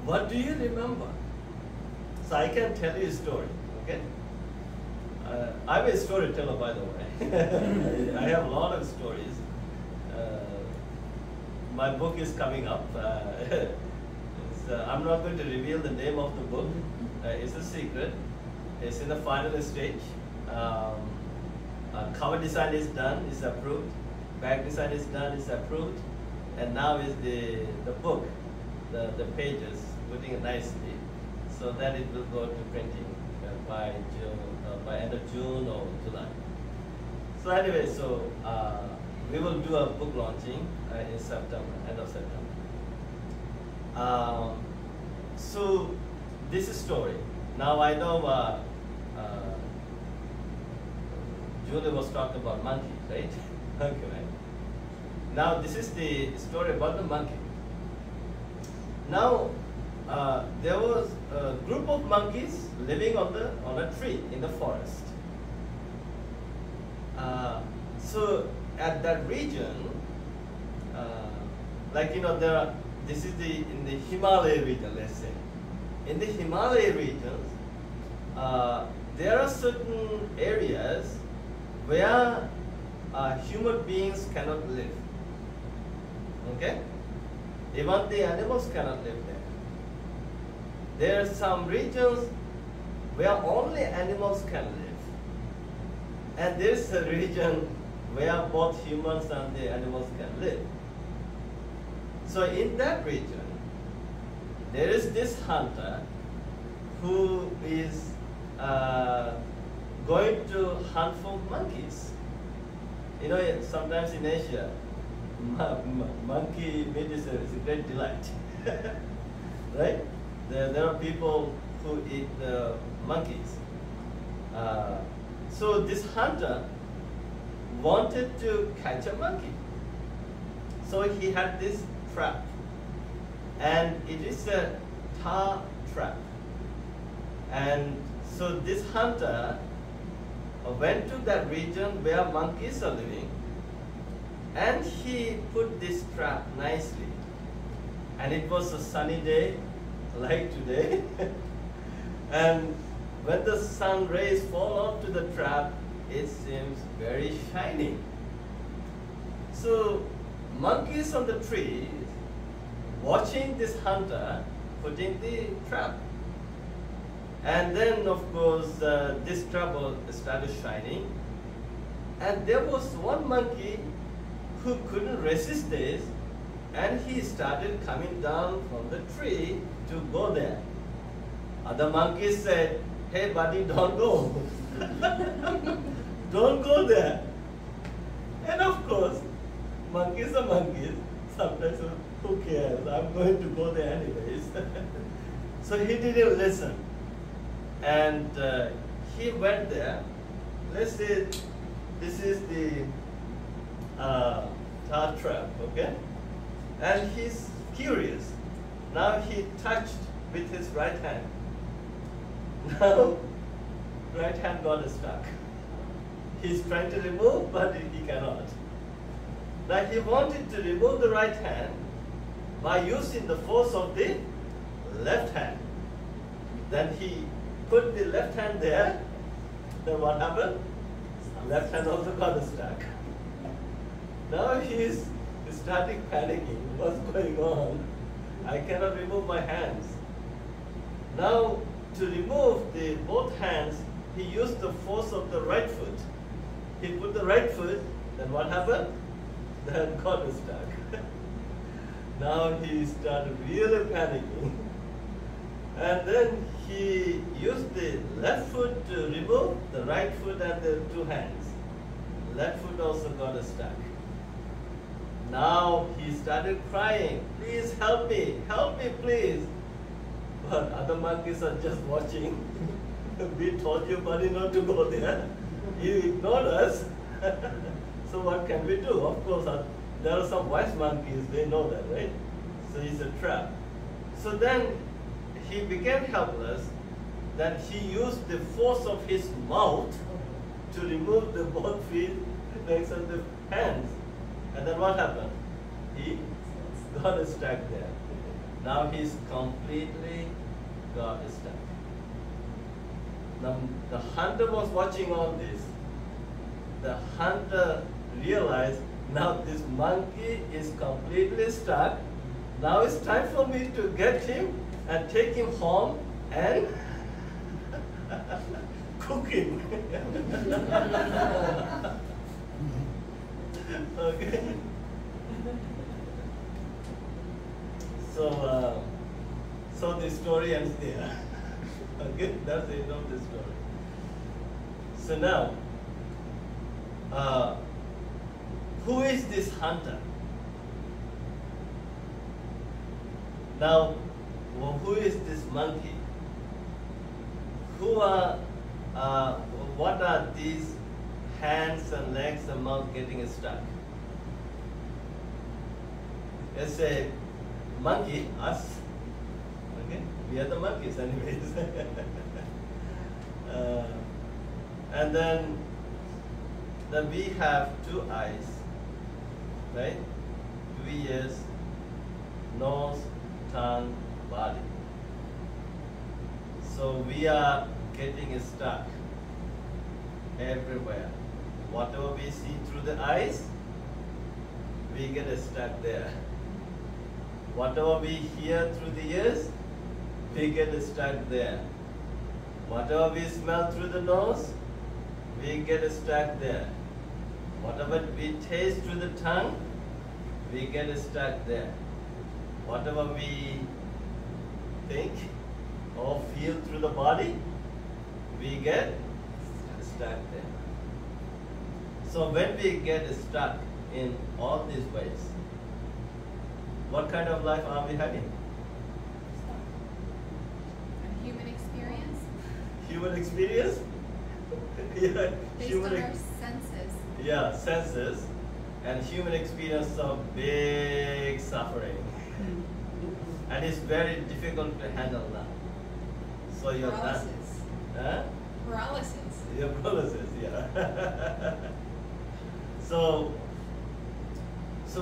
what do you remember? So I can tell you a story, okay? I'm a storyteller, by the way. I have a lot of stories. My book is coming up. I'm not going to reveal the name of the book. It's a secret. It's in the final stage. Cover design is done, is approved. Back design is done, is approved. And now is the book, the pages, putting it nicely, so that it will go to printing by end of June or July. So anyway, we will do a book launching in September, end of September. So this is story. Now I know Julie was talking about monkey, right? Okay. Now this is the story about the monkey. Now there was a group of monkeys living on a tree in the forest. So at that region, this is in the Himalaya region, let's say. In the Himalaya regions, there are certain areas where human beings cannot live. Okay? Even the animals cannot live there. There are some regions where only animals can live. And there is a region where both humans and the animals can live. So in that region, there is this hunter who is going to hunt for monkeys. You know, sometimes in Asia, monkey meat is a great delight, right? There are people who eat monkeys. So this hunter wanted to catch a monkey. So he had this trap, and it is a tar trap. And so this hunter went to that region where monkeys are living, and he put this trap nicely. And it was a sunny day, like today. And when the sun rays fall onto the trap, it seems very shiny. So monkeys on the trees watching this hunter putting the trap. And then, of course, this trap started shining. And there was one monkey who couldn't resist this, and he started coming down from the tree to go there. Other monkeys said, "Hey buddy, don't go." Don't go there. And of course, monkeys are monkeys. Sometimes, who cares? I'm going to go there anyways. So he didn't listen. And he went there. Let's say this is the tar trap, okay? And he's curious. Now he touched with his right hand. Now, right hand got stuck. He's trying to remove, but he cannot. Now he wanted to remove the right hand by using the force of the left hand. Then he put the left hand there. Then what happened? Left hand also got stuck. Now he's starting panicking. What's going on? I cannot remove my hands. Now to remove both hands, he used the force of the right foot. He put the right foot, then what happened? Then got stuck. Now he started really panicking. And then he used the left foot to remove the right foot and the two hands. Left foot also got stuck. Now he started crying, "Please help me please." But other monkeys are just watching. We told you buddy not to go there. You ignored us. So what can we do? Of course, there are some wise monkeys, they know that, right? So it's a trap. So then he became helpless. Then he used the force of his mouth to remove the both feet, legs and the hands. And then what happened? He got stuck there. Now he's completely got stuck. Now the hunter was watching all this. The hunter realized, now this monkey is completely stuck. Now it's time for me to get him and take him home and cook him. Okay. So the story ends there. Okay, that's the end of the story. So now, who is this hunter? Now, who is this monkey? What are these hands and legs and mouth getting stuck? Let's say monkey, us. Okay, we are the monkeys anyways. And then we have two eyes, right? 2 ears, nose, tongue, body. So we are getting stuck everywhere. Whatever we see through the eyes, we get stuck there. Whatever we hear through the ears, we get stuck there. Whatever we smell through the nose, we get stuck there. Whatever we taste through the tongue, we get stuck there. Whatever we think or feel through the body, we get stuck there. So when we get stuck in all these ways, what kind of life are we having?
A human experience
Human experience? Yeah,
based
human
on our senses.
Yeah, senses, and human experience of big suffering. And it's very difficult to handle that. So you're done.
Paralysis.
Huh?
Paralysis.
Yeah, paralysis, yeah. So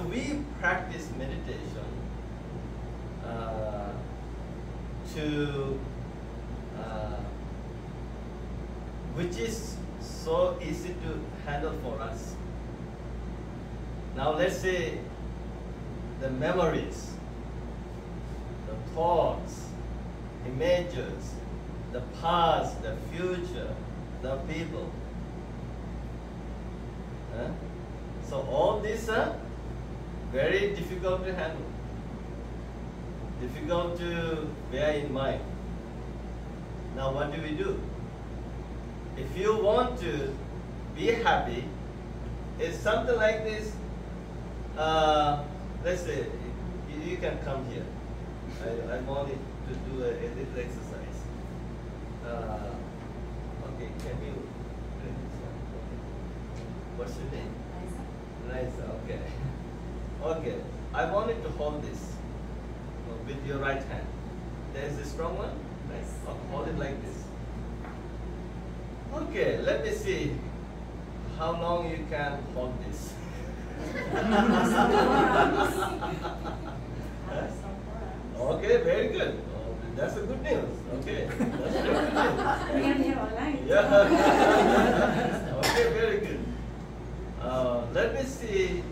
we practice meditation which is so easy to handle for us. Now let's say the memories, the thoughts, images, the past, the future, the people. Huh? So all these are very difficult to handle, difficult to bear in mind. Now what do we do? If you want to be happy, it's something like this. Let's say you can come here. I wanted to do a little exercise. Okay, can you bring this one? What's your name? Liza, okay. Okay, I wanted to hold this with your right hand. There's a strong one? Nice. Okay, hold it like this. Okay, let me see how long you can hold this. Okay, very good. Oh, that's a good news. Okay, that's very good news. Yeah. Okay, very good. Let me see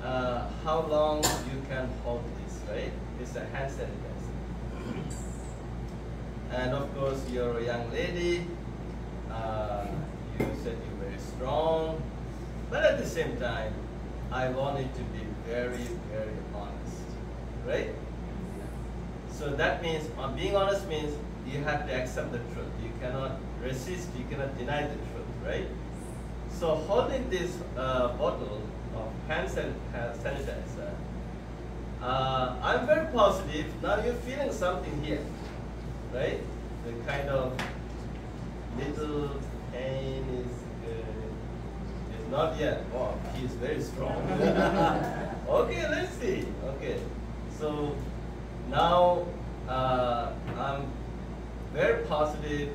how long you can hold this, right? It's a hand sanitizer. And of course, you're a young lady. You said you're very strong. But at the same time, I want it to be very, very honest, right? So that means, being honest means you have to accept the truth. You cannot resist, you cannot deny the truth, right? So holding this bottle of hand sanitizer, I'm very positive. Now you're feeling something here, right? The kind of little pain is not yet. Wow, he's very strong. Okay, let's see. Okay, so now I'm very positive.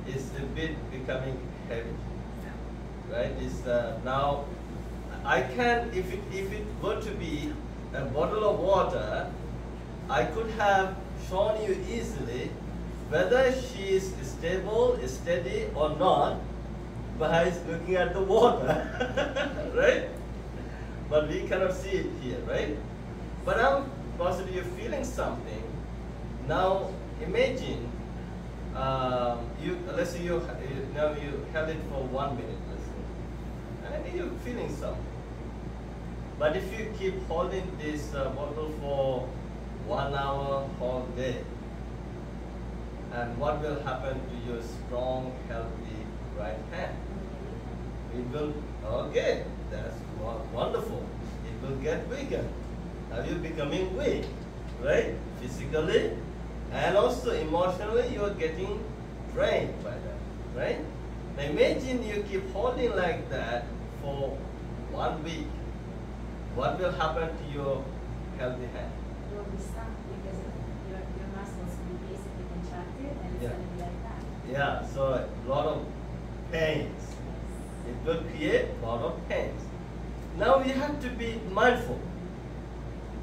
It's a bit becoming heavy, right? It's now I can, if it were to be a bottle of water, I could have shown you easily whether she is stable, steady or not by looking at the water, right? But we cannot see it here, right? But I'm positive you're feeling something. Now imagine, let's say you held it for 1 minute, let's say, and you're feeling something. But if you keep holding this bottle for 1 hour all day, and what will happen to your strong, healthy right hand? It will, okay, that's wonderful. It will get weaker. Now you're becoming weak, right? Physically and also emotionally, you're getting drained by that, right? Now imagine you keep holding like that for 1 week. What will happen to your healthy hand?
You'll be stuck because your muscles will be basically contracted and it's
Yeah.
going to be like that.
Yeah, so a lot of pains. It will create a lot of pains. Now you have to be mindful.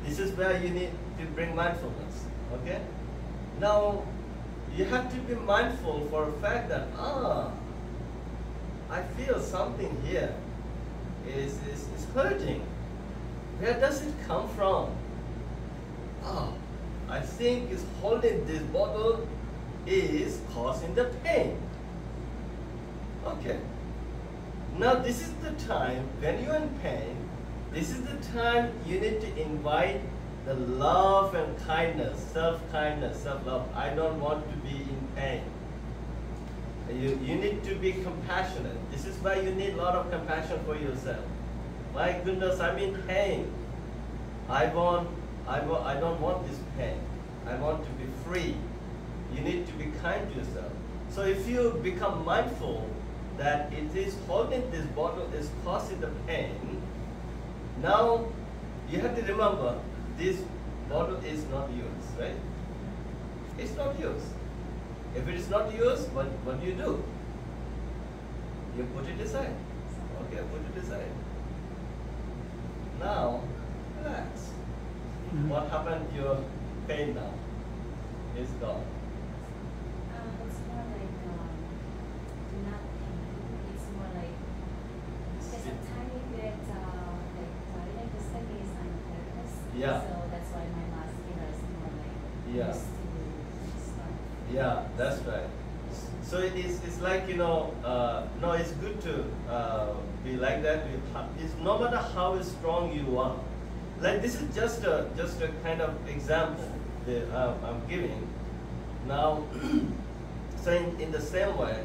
This is where you need to bring mindfulness, okay? Now, you have to be mindful for the fact that, I feel something here is hurting. Where does it come from? I think it's holding this bottle is causing the pain. Okay. Now this is the time when you're in pain, this is the time you need to invite the love and kindness, self-kindness, self-love. I don't want to be in pain. You need to be compassionate. This is why you need a lot of compassion for yourself. My goodness, I'm in pain. I don't want this pain. I want to be free. You need to be kind to yourself. So if you become mindful that it is holding this bottle is causing the pain, now you have to remember this bottle is not yours, right? It's not yours. If it is not yours, what do? You put it aside. Okay, put it aside. Now, relax. What happened to your pain now? It's gone.
It's more like not pain. It's more like just a tiny bit like the stomach is unnervous.
Yeah.
So that's why my muscular is more like
Yeah.
used to start.
Yeah, that's right. So it's like, no, it's good to be like that. It's no matter how strong you are. Like this is just a kind of example that I'm giving. Now, so in the same way,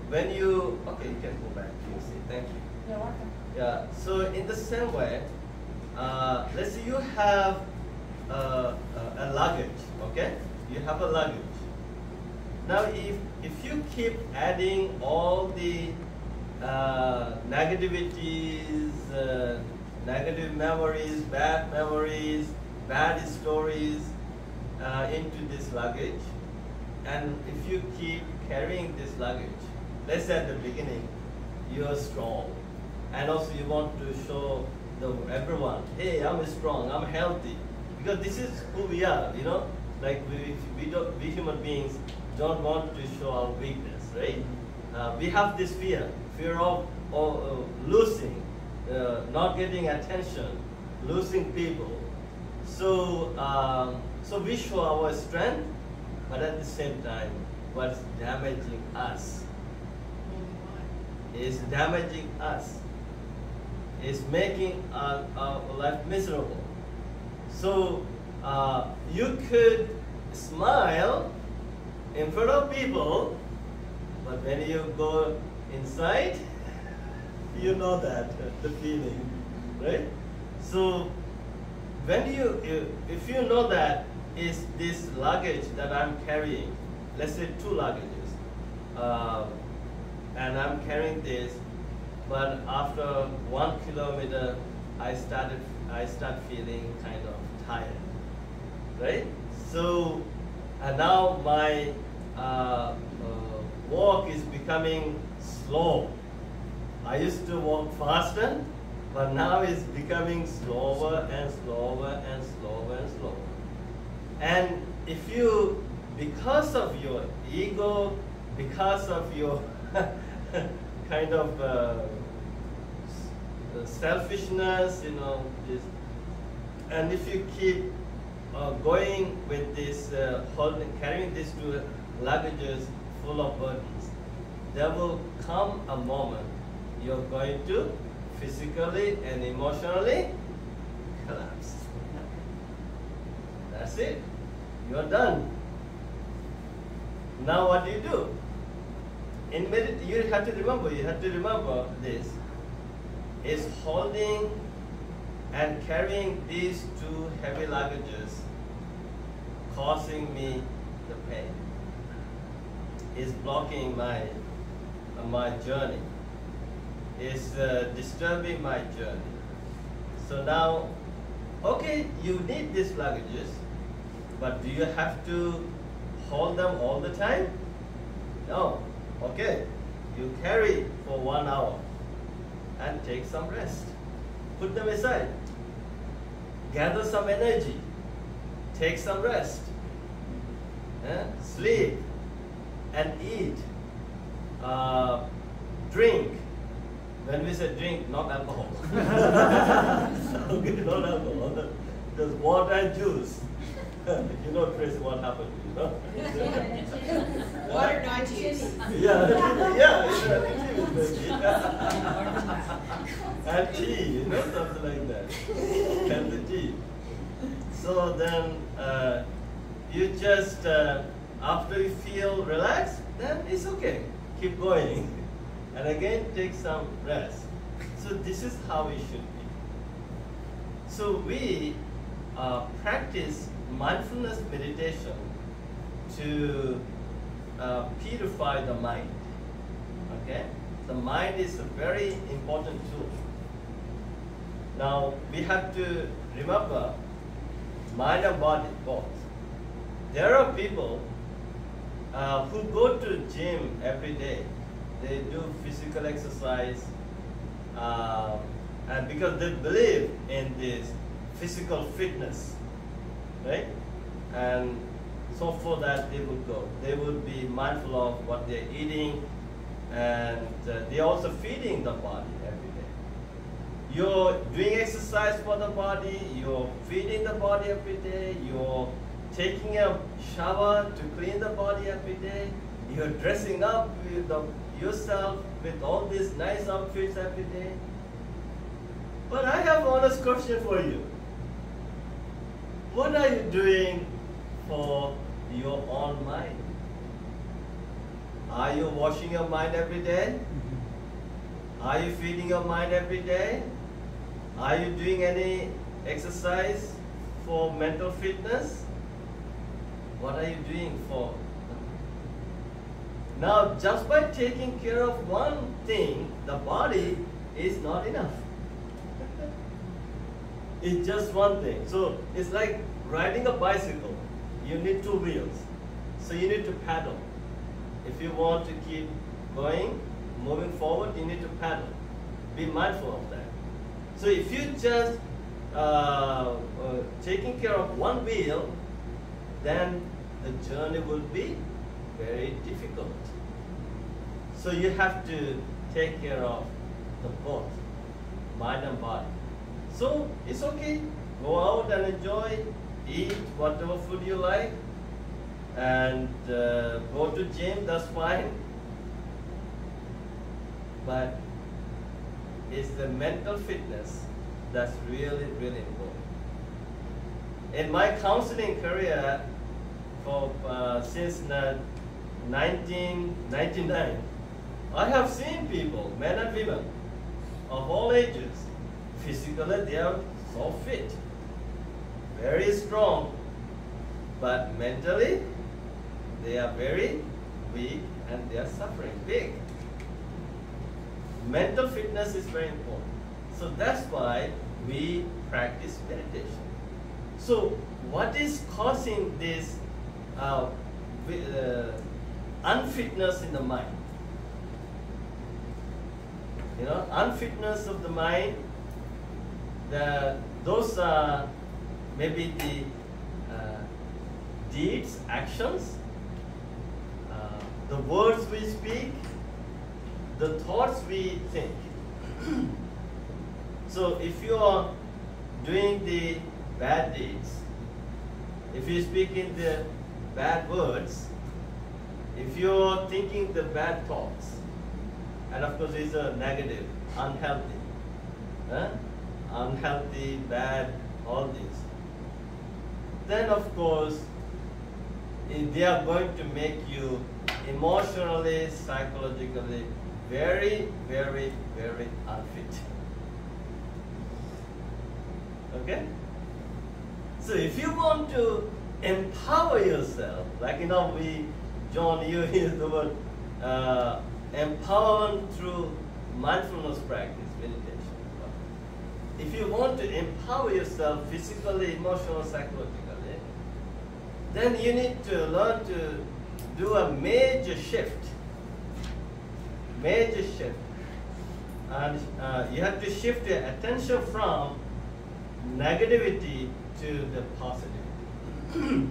when you, okay, you can go back to your seat, thank you.
You're welcome.
Yeah, so in the same way, let's say you have a luggage, okay? You have a luggage. Now, if you keep adding all the negativities, negative memories, bad stories into this luggage, and if you keep carrying this luggage, let's say at the beginning, you're strong, and also you want to show everyone, hey, I'm strong, I'm healthy, because this is who we are, you know? Like we human beings don't want to show our weakness, right? We have this fear of losing, not getting attention, losing people. So, so we show our strength, but at the same time, what's damaging us is damaging us, is making our life miserable. So you could smile in front of people, but when you go inside, you know that, the feeling, right? So when if you know that is this luggage that I'm carrying, let's say 2 luggages, and I'm carrying this, but after 1 kilometer, I start feeling kind of tired, right? So and now my walk is becoming slow. I used to walk faster, but now it's becoming slower and slower and slower and slower. And if you, because of your ego, because of your kind of selfishness, you know, and if you keep going with this, carrying these 2 luggages full of burdens, there will come a moment you're going to physically and emotionally collapse. That's it. You're done. Now what do you do? In meditation, you have to remember this, is holding and carrying these 2 heavy luggages causing me the pain, is blocking my journey, is disturbing my journey. So now, okay, you need these luggages, but do you have to hold them all the time? No. Okay, you carry for 1 hour and take some rest. Put them aside. Gather some energy. Take some rest. Sleep and eat. Drink. When we say drink, not alcohol. Okay, not alcohol. Just water and juice. You know, Tracey, what happened to you, no?
Water, not juice.
And tea, you know, something like that. And the tea. So then you just, after you feel relaxed, then it's okay. Keep going. And again, take some rest. So this is how we should be. So we practice mindfulness meditation to purify the mind. Okay? The mind is a very important tool. Now, we have to remember mind and body, both. There are people who go to gym every day. They do physical exercise, and because they believe in this physical fitness, right? And so for that they would go. They would be mindful of what they're eating, and they're also feeding the body every day. You're doing exercise for the body, you're feeding the body every day, you're taking a shower to clean the body every day, You're dressing up yourself with all these nice outfits every day. But I have an honest question for you. What are you doing for your own mind? Are you washing your mind every day? Are you feeding your mind every day? Are you doing any exercise for mental fitness? What are you doing for? Now, just by taking care of one thing, the body is not enough. It's just one thing. So it's like riding a bicycle. You need two wheels. So you need to paddle. If you want to keep going, moving forward, you need to paddle. Be mindful of that. So if you just taking care of one wheel, then the journey will be very difficult. So you have to take care of the both, mind and body. So it's okay. Go out and enjoy, eat whatever food you like, and go to gym, that's fine. But it's the mental fitness that's really, really important. In my counseling career since 1999, I have seen people, men and women, of all ages. Physically, they are so fit, very strong, but mentally, they are very weak and they are suffering big. Mental fitness is very important. So that's why we practice meditation. So what is causing this unfitness in the mind? You know, unfitness of the mind, those are maybe the deeds, actions, the words we speak, the thoughts we think. So if you are doing the bad deeds, if you speak in the bad words, if you are thinking the bad thoughts, and of course these are negative, unhealthy, unhealthy, bad, all these, then of course they are going to make you emotionally, psychologically very, very, very unfit. Okay? So if you want to empower yourself, like John, you use the word empowerment through mindfulness practice, meditation. If you want to empower yourself physically, emotionally, psychologically, then you need to learn to do a major shift. Major shift. And you have to shift your attention from negativity to the positivity.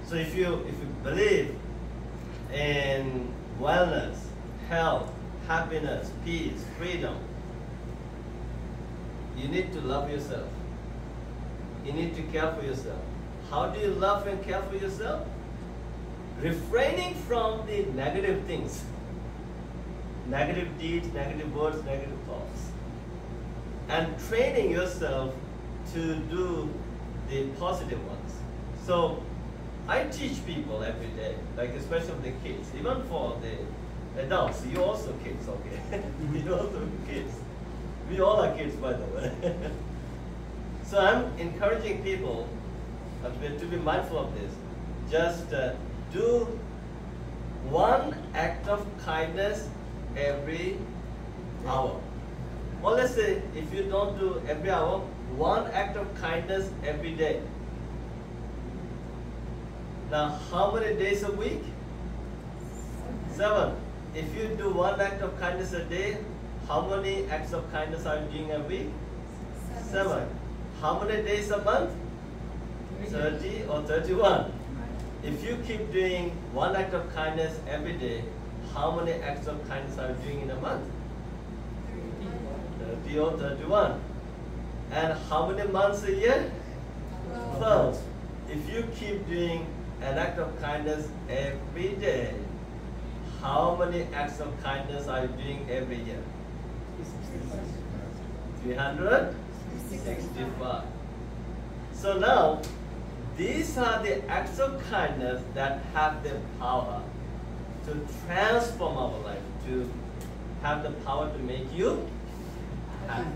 So if you believe in wellness, health, happiness, peace, freedom, you need to love yourself. You need to care for yourself. How do you love and care for yourself? Refraining from the negative things. Negative deeds, negative words, negative thoughts. And training yourself to do the positive ones. So I teach people every day, like especially the kids, even for the adults. You also kids, okay? You also kids. We all are kids, by the way. So I'm encouraging people to be mindful of this. Just do one act of kindness every hour. Well, let's say if you don't do every hour, one act of kindness every day. Now, how many days a week? 7. If you do one act of kindness a day, how many acts of kindness are you doing a week? 7. How many days a month? 30 or 31. If you keep doing one act of kindness every day, how many acts of kindness are you doing in a month? 30 or 31. And how many months a year? 12. If you keep doing an act of kindness every day, how many acts of kindness are you doing every year? 365. So now, these are the acts of kindness that have the power to transform our life, to have the power to make you happy.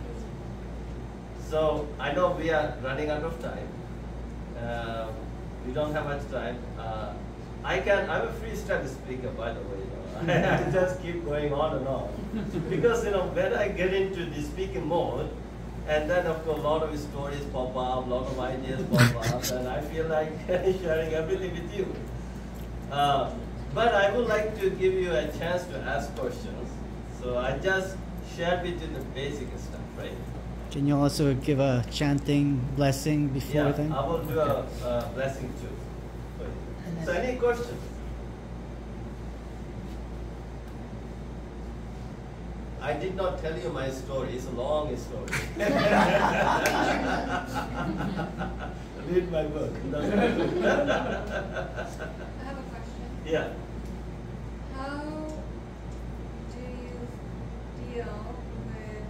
So I know we are running out of time. We don't have much time. I'm a freestyle speaker, by the way. I just keep going on and on. Because when I get into the speaking mode, and then of course a lot of stories pop up, a lot of ideas pop up, and I feel like sharing everything with you. But I would like to give you a chance to ask questions. So I just shared with you the basic stuff, right?
Can you also give a chanting blessing before then?
I will do a blessing too. So any questions? I did not tell you my story. It's a long story. Read my book.
I have a question.
Yeah.
How do you deal with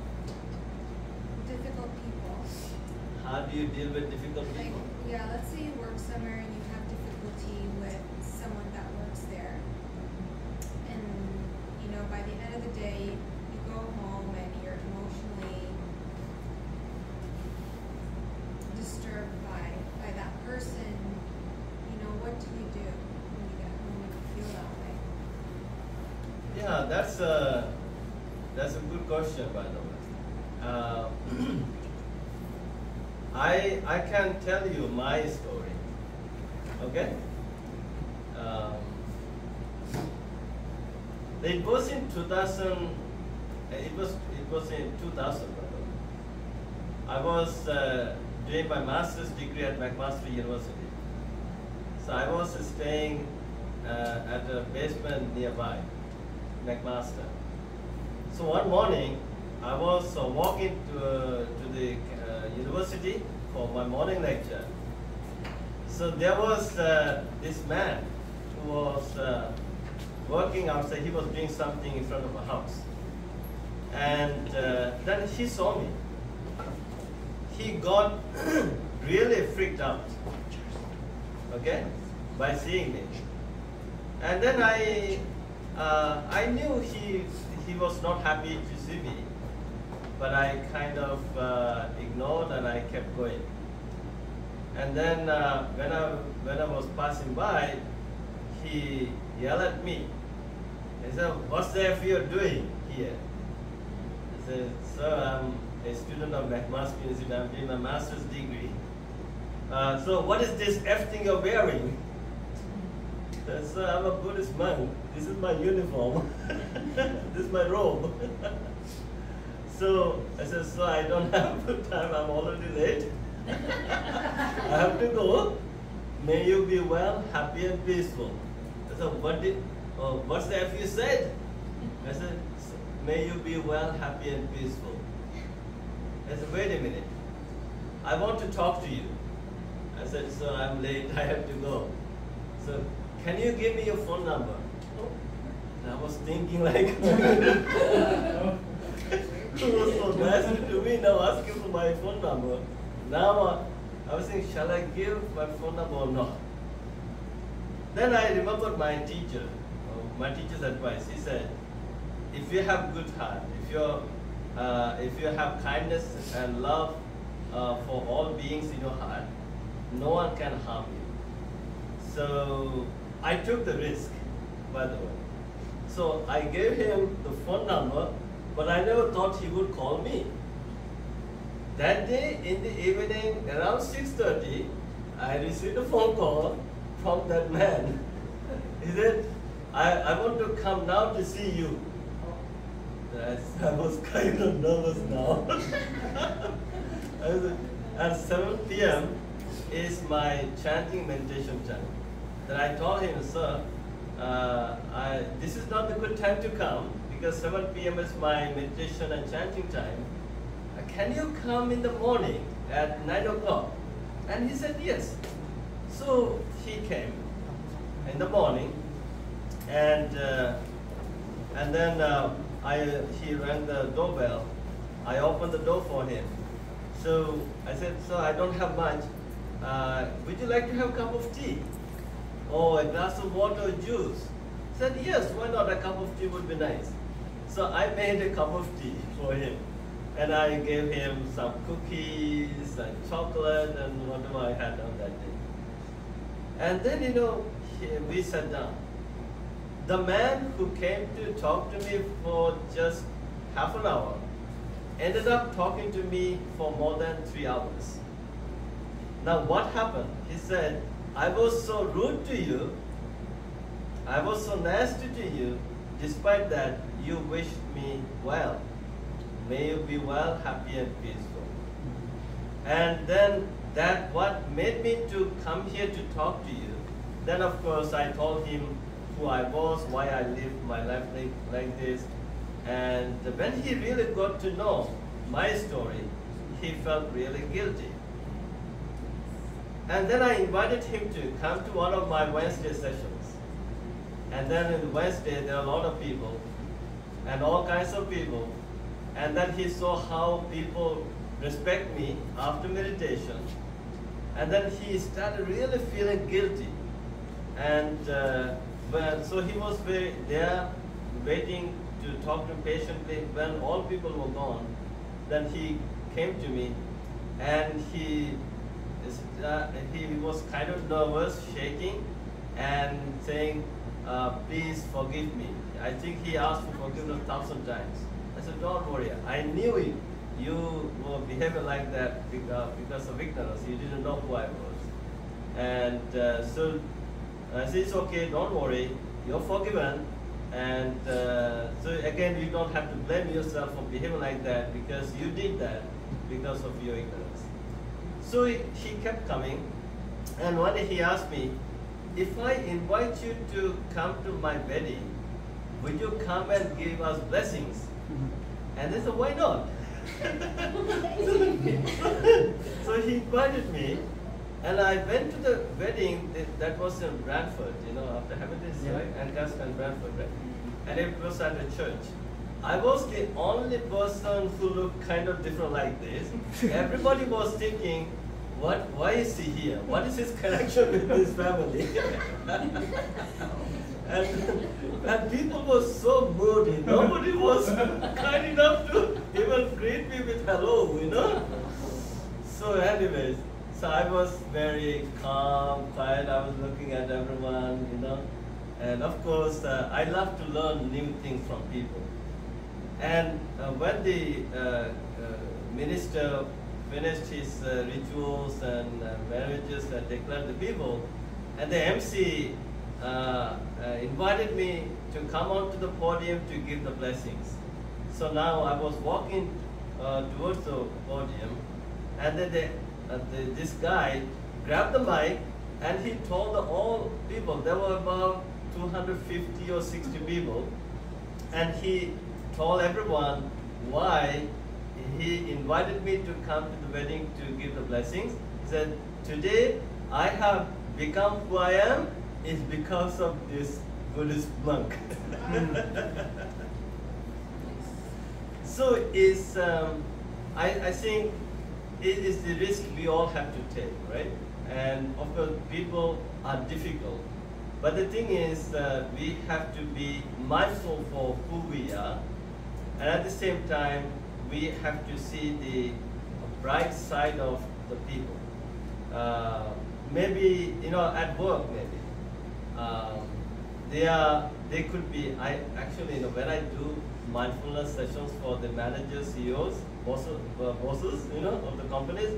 difficult people?
How do you deal with difficult
Like,
people?
yeah, let's say you work somewhere and you have difficulty with someone that works there. And, by the end of the day, you go home and you're emotionally disturbed by that person. What do you do when you get home and you feel that way?
Yeah, that's a good question, by the way. I can tell you my story. Okay. It was in 2000. It was in 2000. By the way. I was doing my master's degree at McMaster University. So I was staying at a basement nearby McMaster. So one morning, I was walking to the university for my morning lecture. So there was this man who was working outside. He was doing something in front of a house. And then he saw me. He got really freaked out, okay, by seeing me. And then I knew he was not happy to see me, but I kind of ignored and I kept going. And then when I was passing by, he yelled at me. He said, "What's the F you're doing here?" I said, "Sir, I'm a student of McMaster University. I'm doing my master's degree. So what is this F thing you're wearing?" I said, "Sir, I'm a Buddhist monk. This is my uniform. This is my robe." So I said, "Sir, I don't have time. I'm already late. I have to go. May you be well, happy and peaceful." I said, "What's the F you said?" I said, "May you be well, happy and peaceful." I said, "Wait a minute. I want to talk to you." I said, "Sir, I'm late. I have to go. So can you give me your phone number?" And I was thinking like, who was so nice to me now asking for my phone number. Now I was thinking, shall I give my phone number or not? Then I remembered my teacher's advice. He said, if you have good heart, if you have kindness and love for all beings in your heart, no one can harm you. So I took the risk, by the way. So I gave him the phone number, but I never thought he would call me. That day in the evening, around 6:30, I received a phone call from that man. He said, I want to come now to see you. I was kind of nervous now. At 7 p.m. is my chanting meditation time. Then I told him, "Sir, this is not a good time to come because 7 p.m. is my meditation and chanting time. Can you come in the morning at 9 o'clock? And he said yes. So he came. in the morning, and then he rang the doorbell. I opened the door for him. So I said, "So I don't have much. Would you like to have a cup of tea, or a glass of water or juice?" He said, "Yes, why not? A cup of tea would be nice." So I made a cup of tea for him, and I gave him some cookies and chocolate and whatever I had on that day. And then, we sat down. The man who came to talk to me for just half an hour ended up talking to me for more than 3 hours. Now what happened? He said, "I was so rude to you, I was so nasty to you, despite that you wished me well. May you be well, happy and peaceful." And then that what made me to come here to talk to you. Then of course I told him who I was, why I lived my life like this. And when he really got to know my story, he felt really guilty. And then I invited him to come to one of my Wednesday sessions. And then in Wednesday, there are a lot of people, and all kinds of people. And then he saw how people respect me after meditation. And then he started really feeling guilty. And so he was there waiting to talk to him patiently. When all people were gone, then he came to me, and he was kind of nervous, shaking, and saying, "Please forgive me." I think he asked for forgiveness 1,000 times. I said, "Don't worry, I knew you were behaving like that because of ignorance. You didn't know who I was." And so I said, "It's okay, don't worry, you're forgiven." And so again, you don't have to blame yourself for behaving like that, because you did that because of your ignorance. So he kept coming, and one day he asked me, "If I invite you to come to my wedding, would you come and give us blessings?" And I said, "Why not?" So he invited me, and I went to the wedding that was in Brantford, after Habitus, right? And Brantford, right? And it was at a church. I was the only person who looked kind of different like this. Everybody was thinking, why is he here? What is his connection with his family? and people were so moody. Nobody was kind enough to even greet me with hello, So anyways, so I was very calm, quiet. I was looking at everyone, And of course, I love to learn new things from people. And when the minister finished his rituals and marriages and declared the people, and the MC invited me to come onto the podium to give the blessings. So now I was walking towards the podium, and then this guy grabbed the mic, and he told all people, there were about 250 or 60 people, and he told everyone why he invited me to come to the wedding to give the blessings. He said, "Today I have become who I am is because of this Buddhist monk." So I think it is the risk we all have to take, right? And of course, people are difficult. But the thing is, we have to be mindful for who we are, and at the same time, we have to see the bright side of the people. Maybe, at work, maybe. They could be, when I do mindfulness sessions for the managers, CEOs, bosses, of the companies,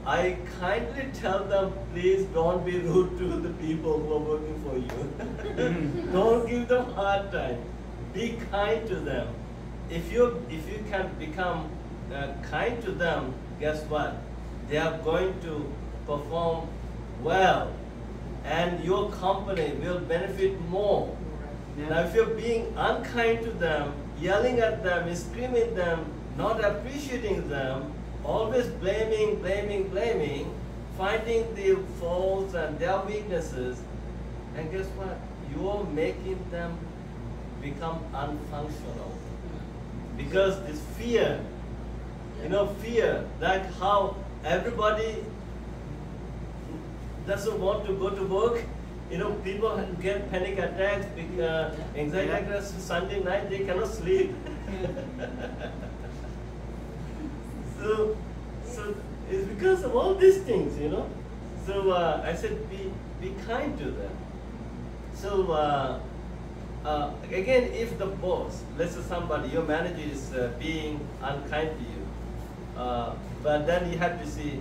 I kindly tell them, please don't be rude to the people who are working for you. Don't give them a hard time. Be kind to them. If you can become kind to them, guess what? They are going to perform well, and your company will benefit more. Now, if you're being unkind to them, yelling at them, screaming at them, not appreciating them, always blaming, finding the faults and their weaknesses, And guess what? You're making them become unfunctional. Because this fear, fear, like how everybody doesn't want to go to work. People get panic attacks, anxiety attacks. Sunday night they cannot sleep. so it's because of all these things, So I said, be kind to them. So again, if the boss, let's say somebody, your manager is being unkind to you, but then you have to see,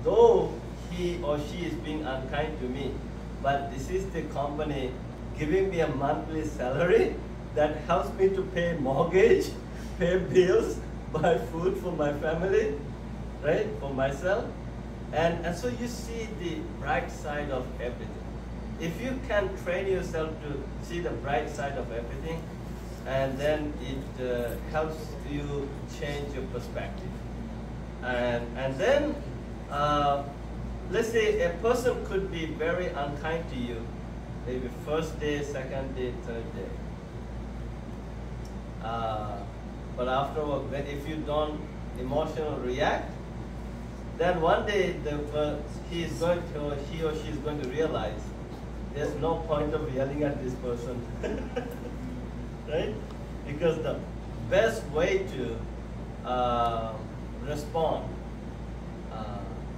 though he or she is being unkind to me, but this is the company giving me a monthly salary that helps me to pay mortgage, pay bills, buy food for my family, right, for myself. And so you see the bright side of everything. If you can train yourself to see the bright side of everything, and then it helps you change your perspective. And then, let's say a person could be very unkind to you, maybe first day, second day, third day. But afterward, if you don't emotionally react, then one day he or she is going to realize there's no point of yelling at this person, right? Because the best way to respond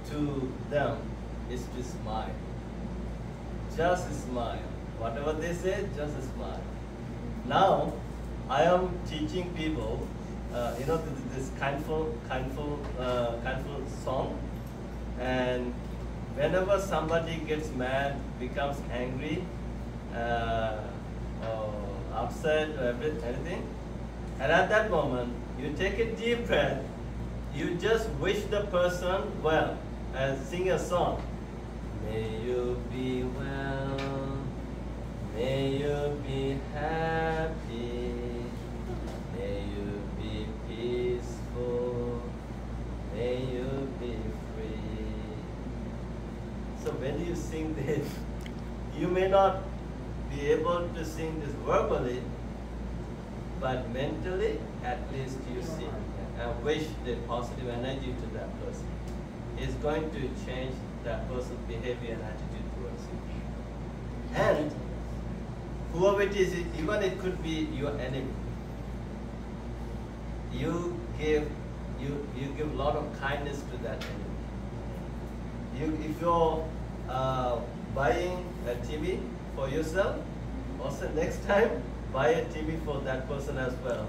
to them is to smile. Just smile. Whatever they say, just smile. Now, I am teaching people, this kindful song, and whenever somebody gets mad, becomes angry, or upset, or anything, and at that moment, you take a deep breath, you just wish the person well, and sing a song. May you be well, may you be happy, may you be peaceful, may you be free. So when you sing this, you may not be able to sing this verbally, but mentally, at least you sing and wish the positive energy to that person. It's going to change that person's behavior and attitude towards you. And whoever it is, even it could be your enemy, you give a lot of kindness to that enemy. If you're buying a TV for yourself, also next time buy a TV for that person as well.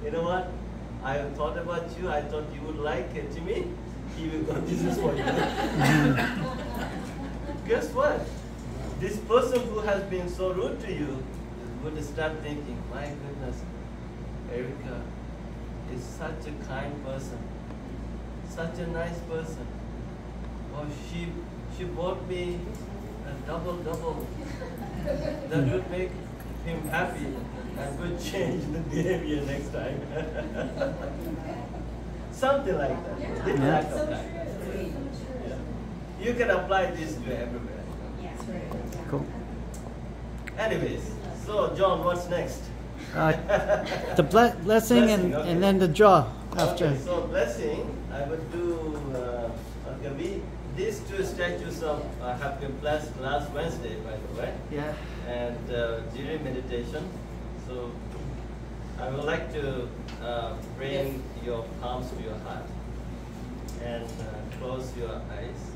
You know what? I thought about you. I thought you would like a TV. He will go, this is for you. Guess what? This person who has been so rude to you would start thinking, my goodness, Erica is such a kind person, such a nice person. Oh, she bought me a double. That would make him happy and would change the behavior next time. Something like that. Little act of kindness. Yeah. You can apply this to everywhere.
Cool.
Anyways, so John, what's next?
The blessing and then the draw after.
Okay, so blessing, I would do. These two statues have been blessed last Wednesday, by the way.
Yeah.
And during meditation, so I would like to bring your palms to your heart and close your eyes.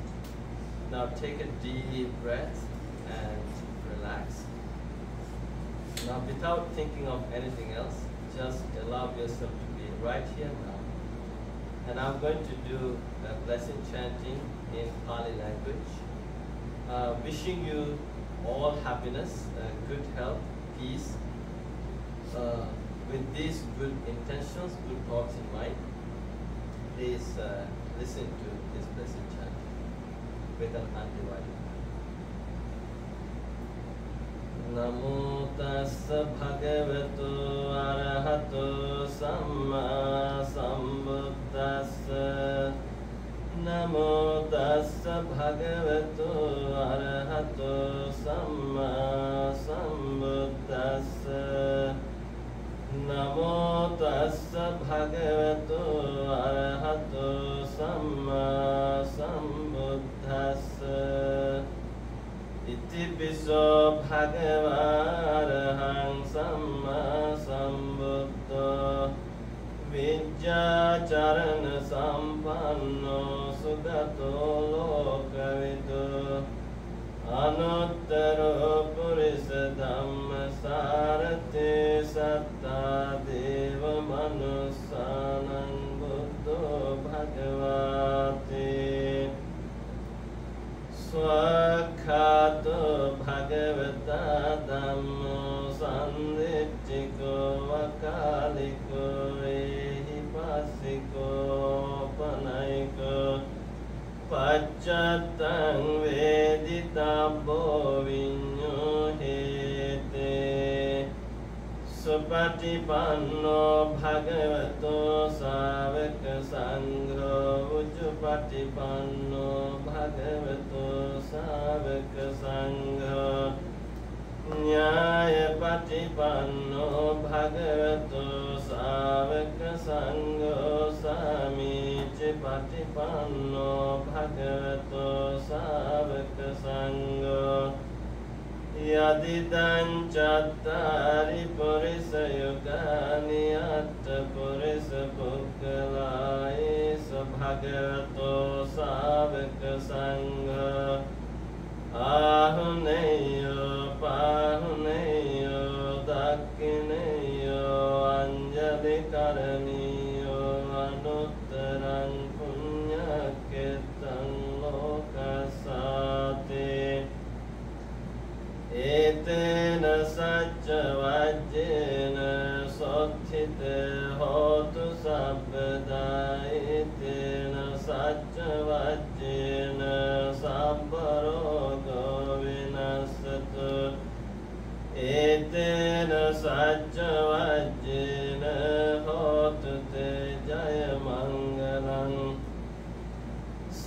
Now take a deep breath and relax. Now without thinking of anything else, just allow yourself to be right here now. And I'm going to do a blessing chanting in Pali language, wishing you all happiness, good health, peace, with these good intentions, good thoughts in mind. Please listen to this blessing chant with an undivided mind. Namo tassa bhagavato arahato samma sambuddhassa. Namo tassa bhagavato arahato samma Namo tassa bhagavato arahato samma sambuddhassa. Iti piso bhagava arahang samma sambuddho. Vijja charana sampanno sugato lokavido. Anuttaro purisa dhamma sarati satta deva manusanang buddho bhagavati. Swakhato bhagavata dhammo sanditchiko vakaliko ehipasiko panaiko. Paccattang veditabo vinyohete. Supatipanno bhagavato savaka sangho. Ujjupatipanno bhagavato savaka sangho. Nyaya patipanno bhagavato savaka sangho. Samici patipanno bhagavato savaka sangho. Yadidang cattari purisa yugani atta purisa pukkhalai sabhagavato savaka sangha. Ahuneyo pahuneyo dakkineyo anjali karaniyo anuttarang punyaketang lokasate. Etena sajja vajjena sothite hotu sabbada. Etena sajja vajjena sabbarogo vinasatu. Etena sajja vajjena hotu te jaya mangalang.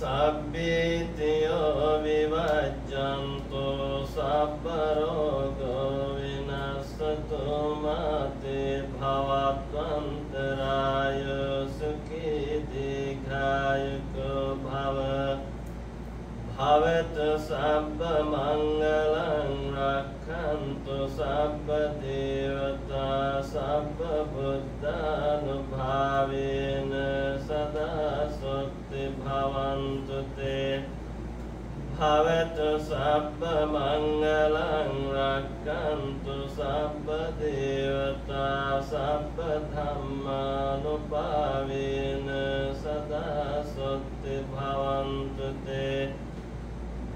Sabbitiyo vivajjanto sabbarogo vinasatu mate bhavatvantaraya sukhi dighayako bhava. Bhavatu sabba mangalang rakhantu sabba devata sabba buddhanubhavena sada sotti bhavantu te. Bhavatu sabba mangalang rakhantu sabba devata sabba dhammanubhavena sada sotti bhavantu te.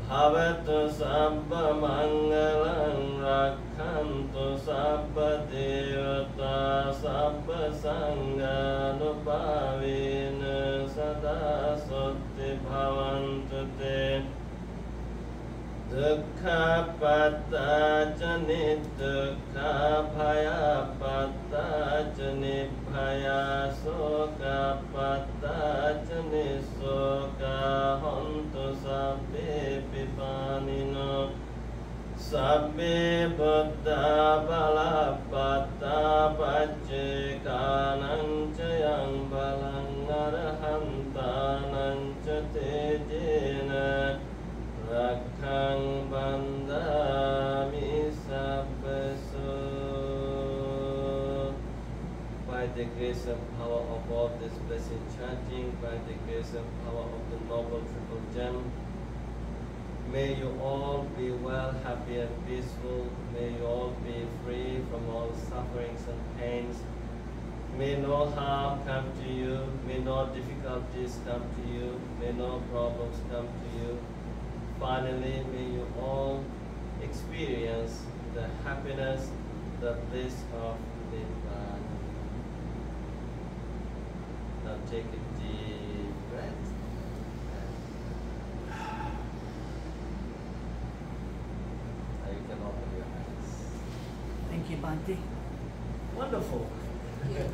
Bhavatu sabba mangalang rakhantu sabba devata sabba sanghanubhavena sada sotti bhavantu te. Dukkha patta ca nidukkha bhaya patta ca nibbhaya soka patta ca nisoka hontu sabbe pipanino. Sabbe buddha bala patta paccekanang ca yang balang arahantanang ca tejena. Rakhang bandami sabbaso. By the grace and power of all this blessed chanting, by the grace and power of the noble triple gem, may you all be well, happy and peaceful. May you all be free from all sufferings and pains. May no harm come to you. May no difficulties come to you. May no problems come to you. Finally, may you all experience the happiness, the bliss of Nibbana. Now take a deep breath. Now you can open your eyes.
Thank you, Bhante.
Wonderful.
Thank you.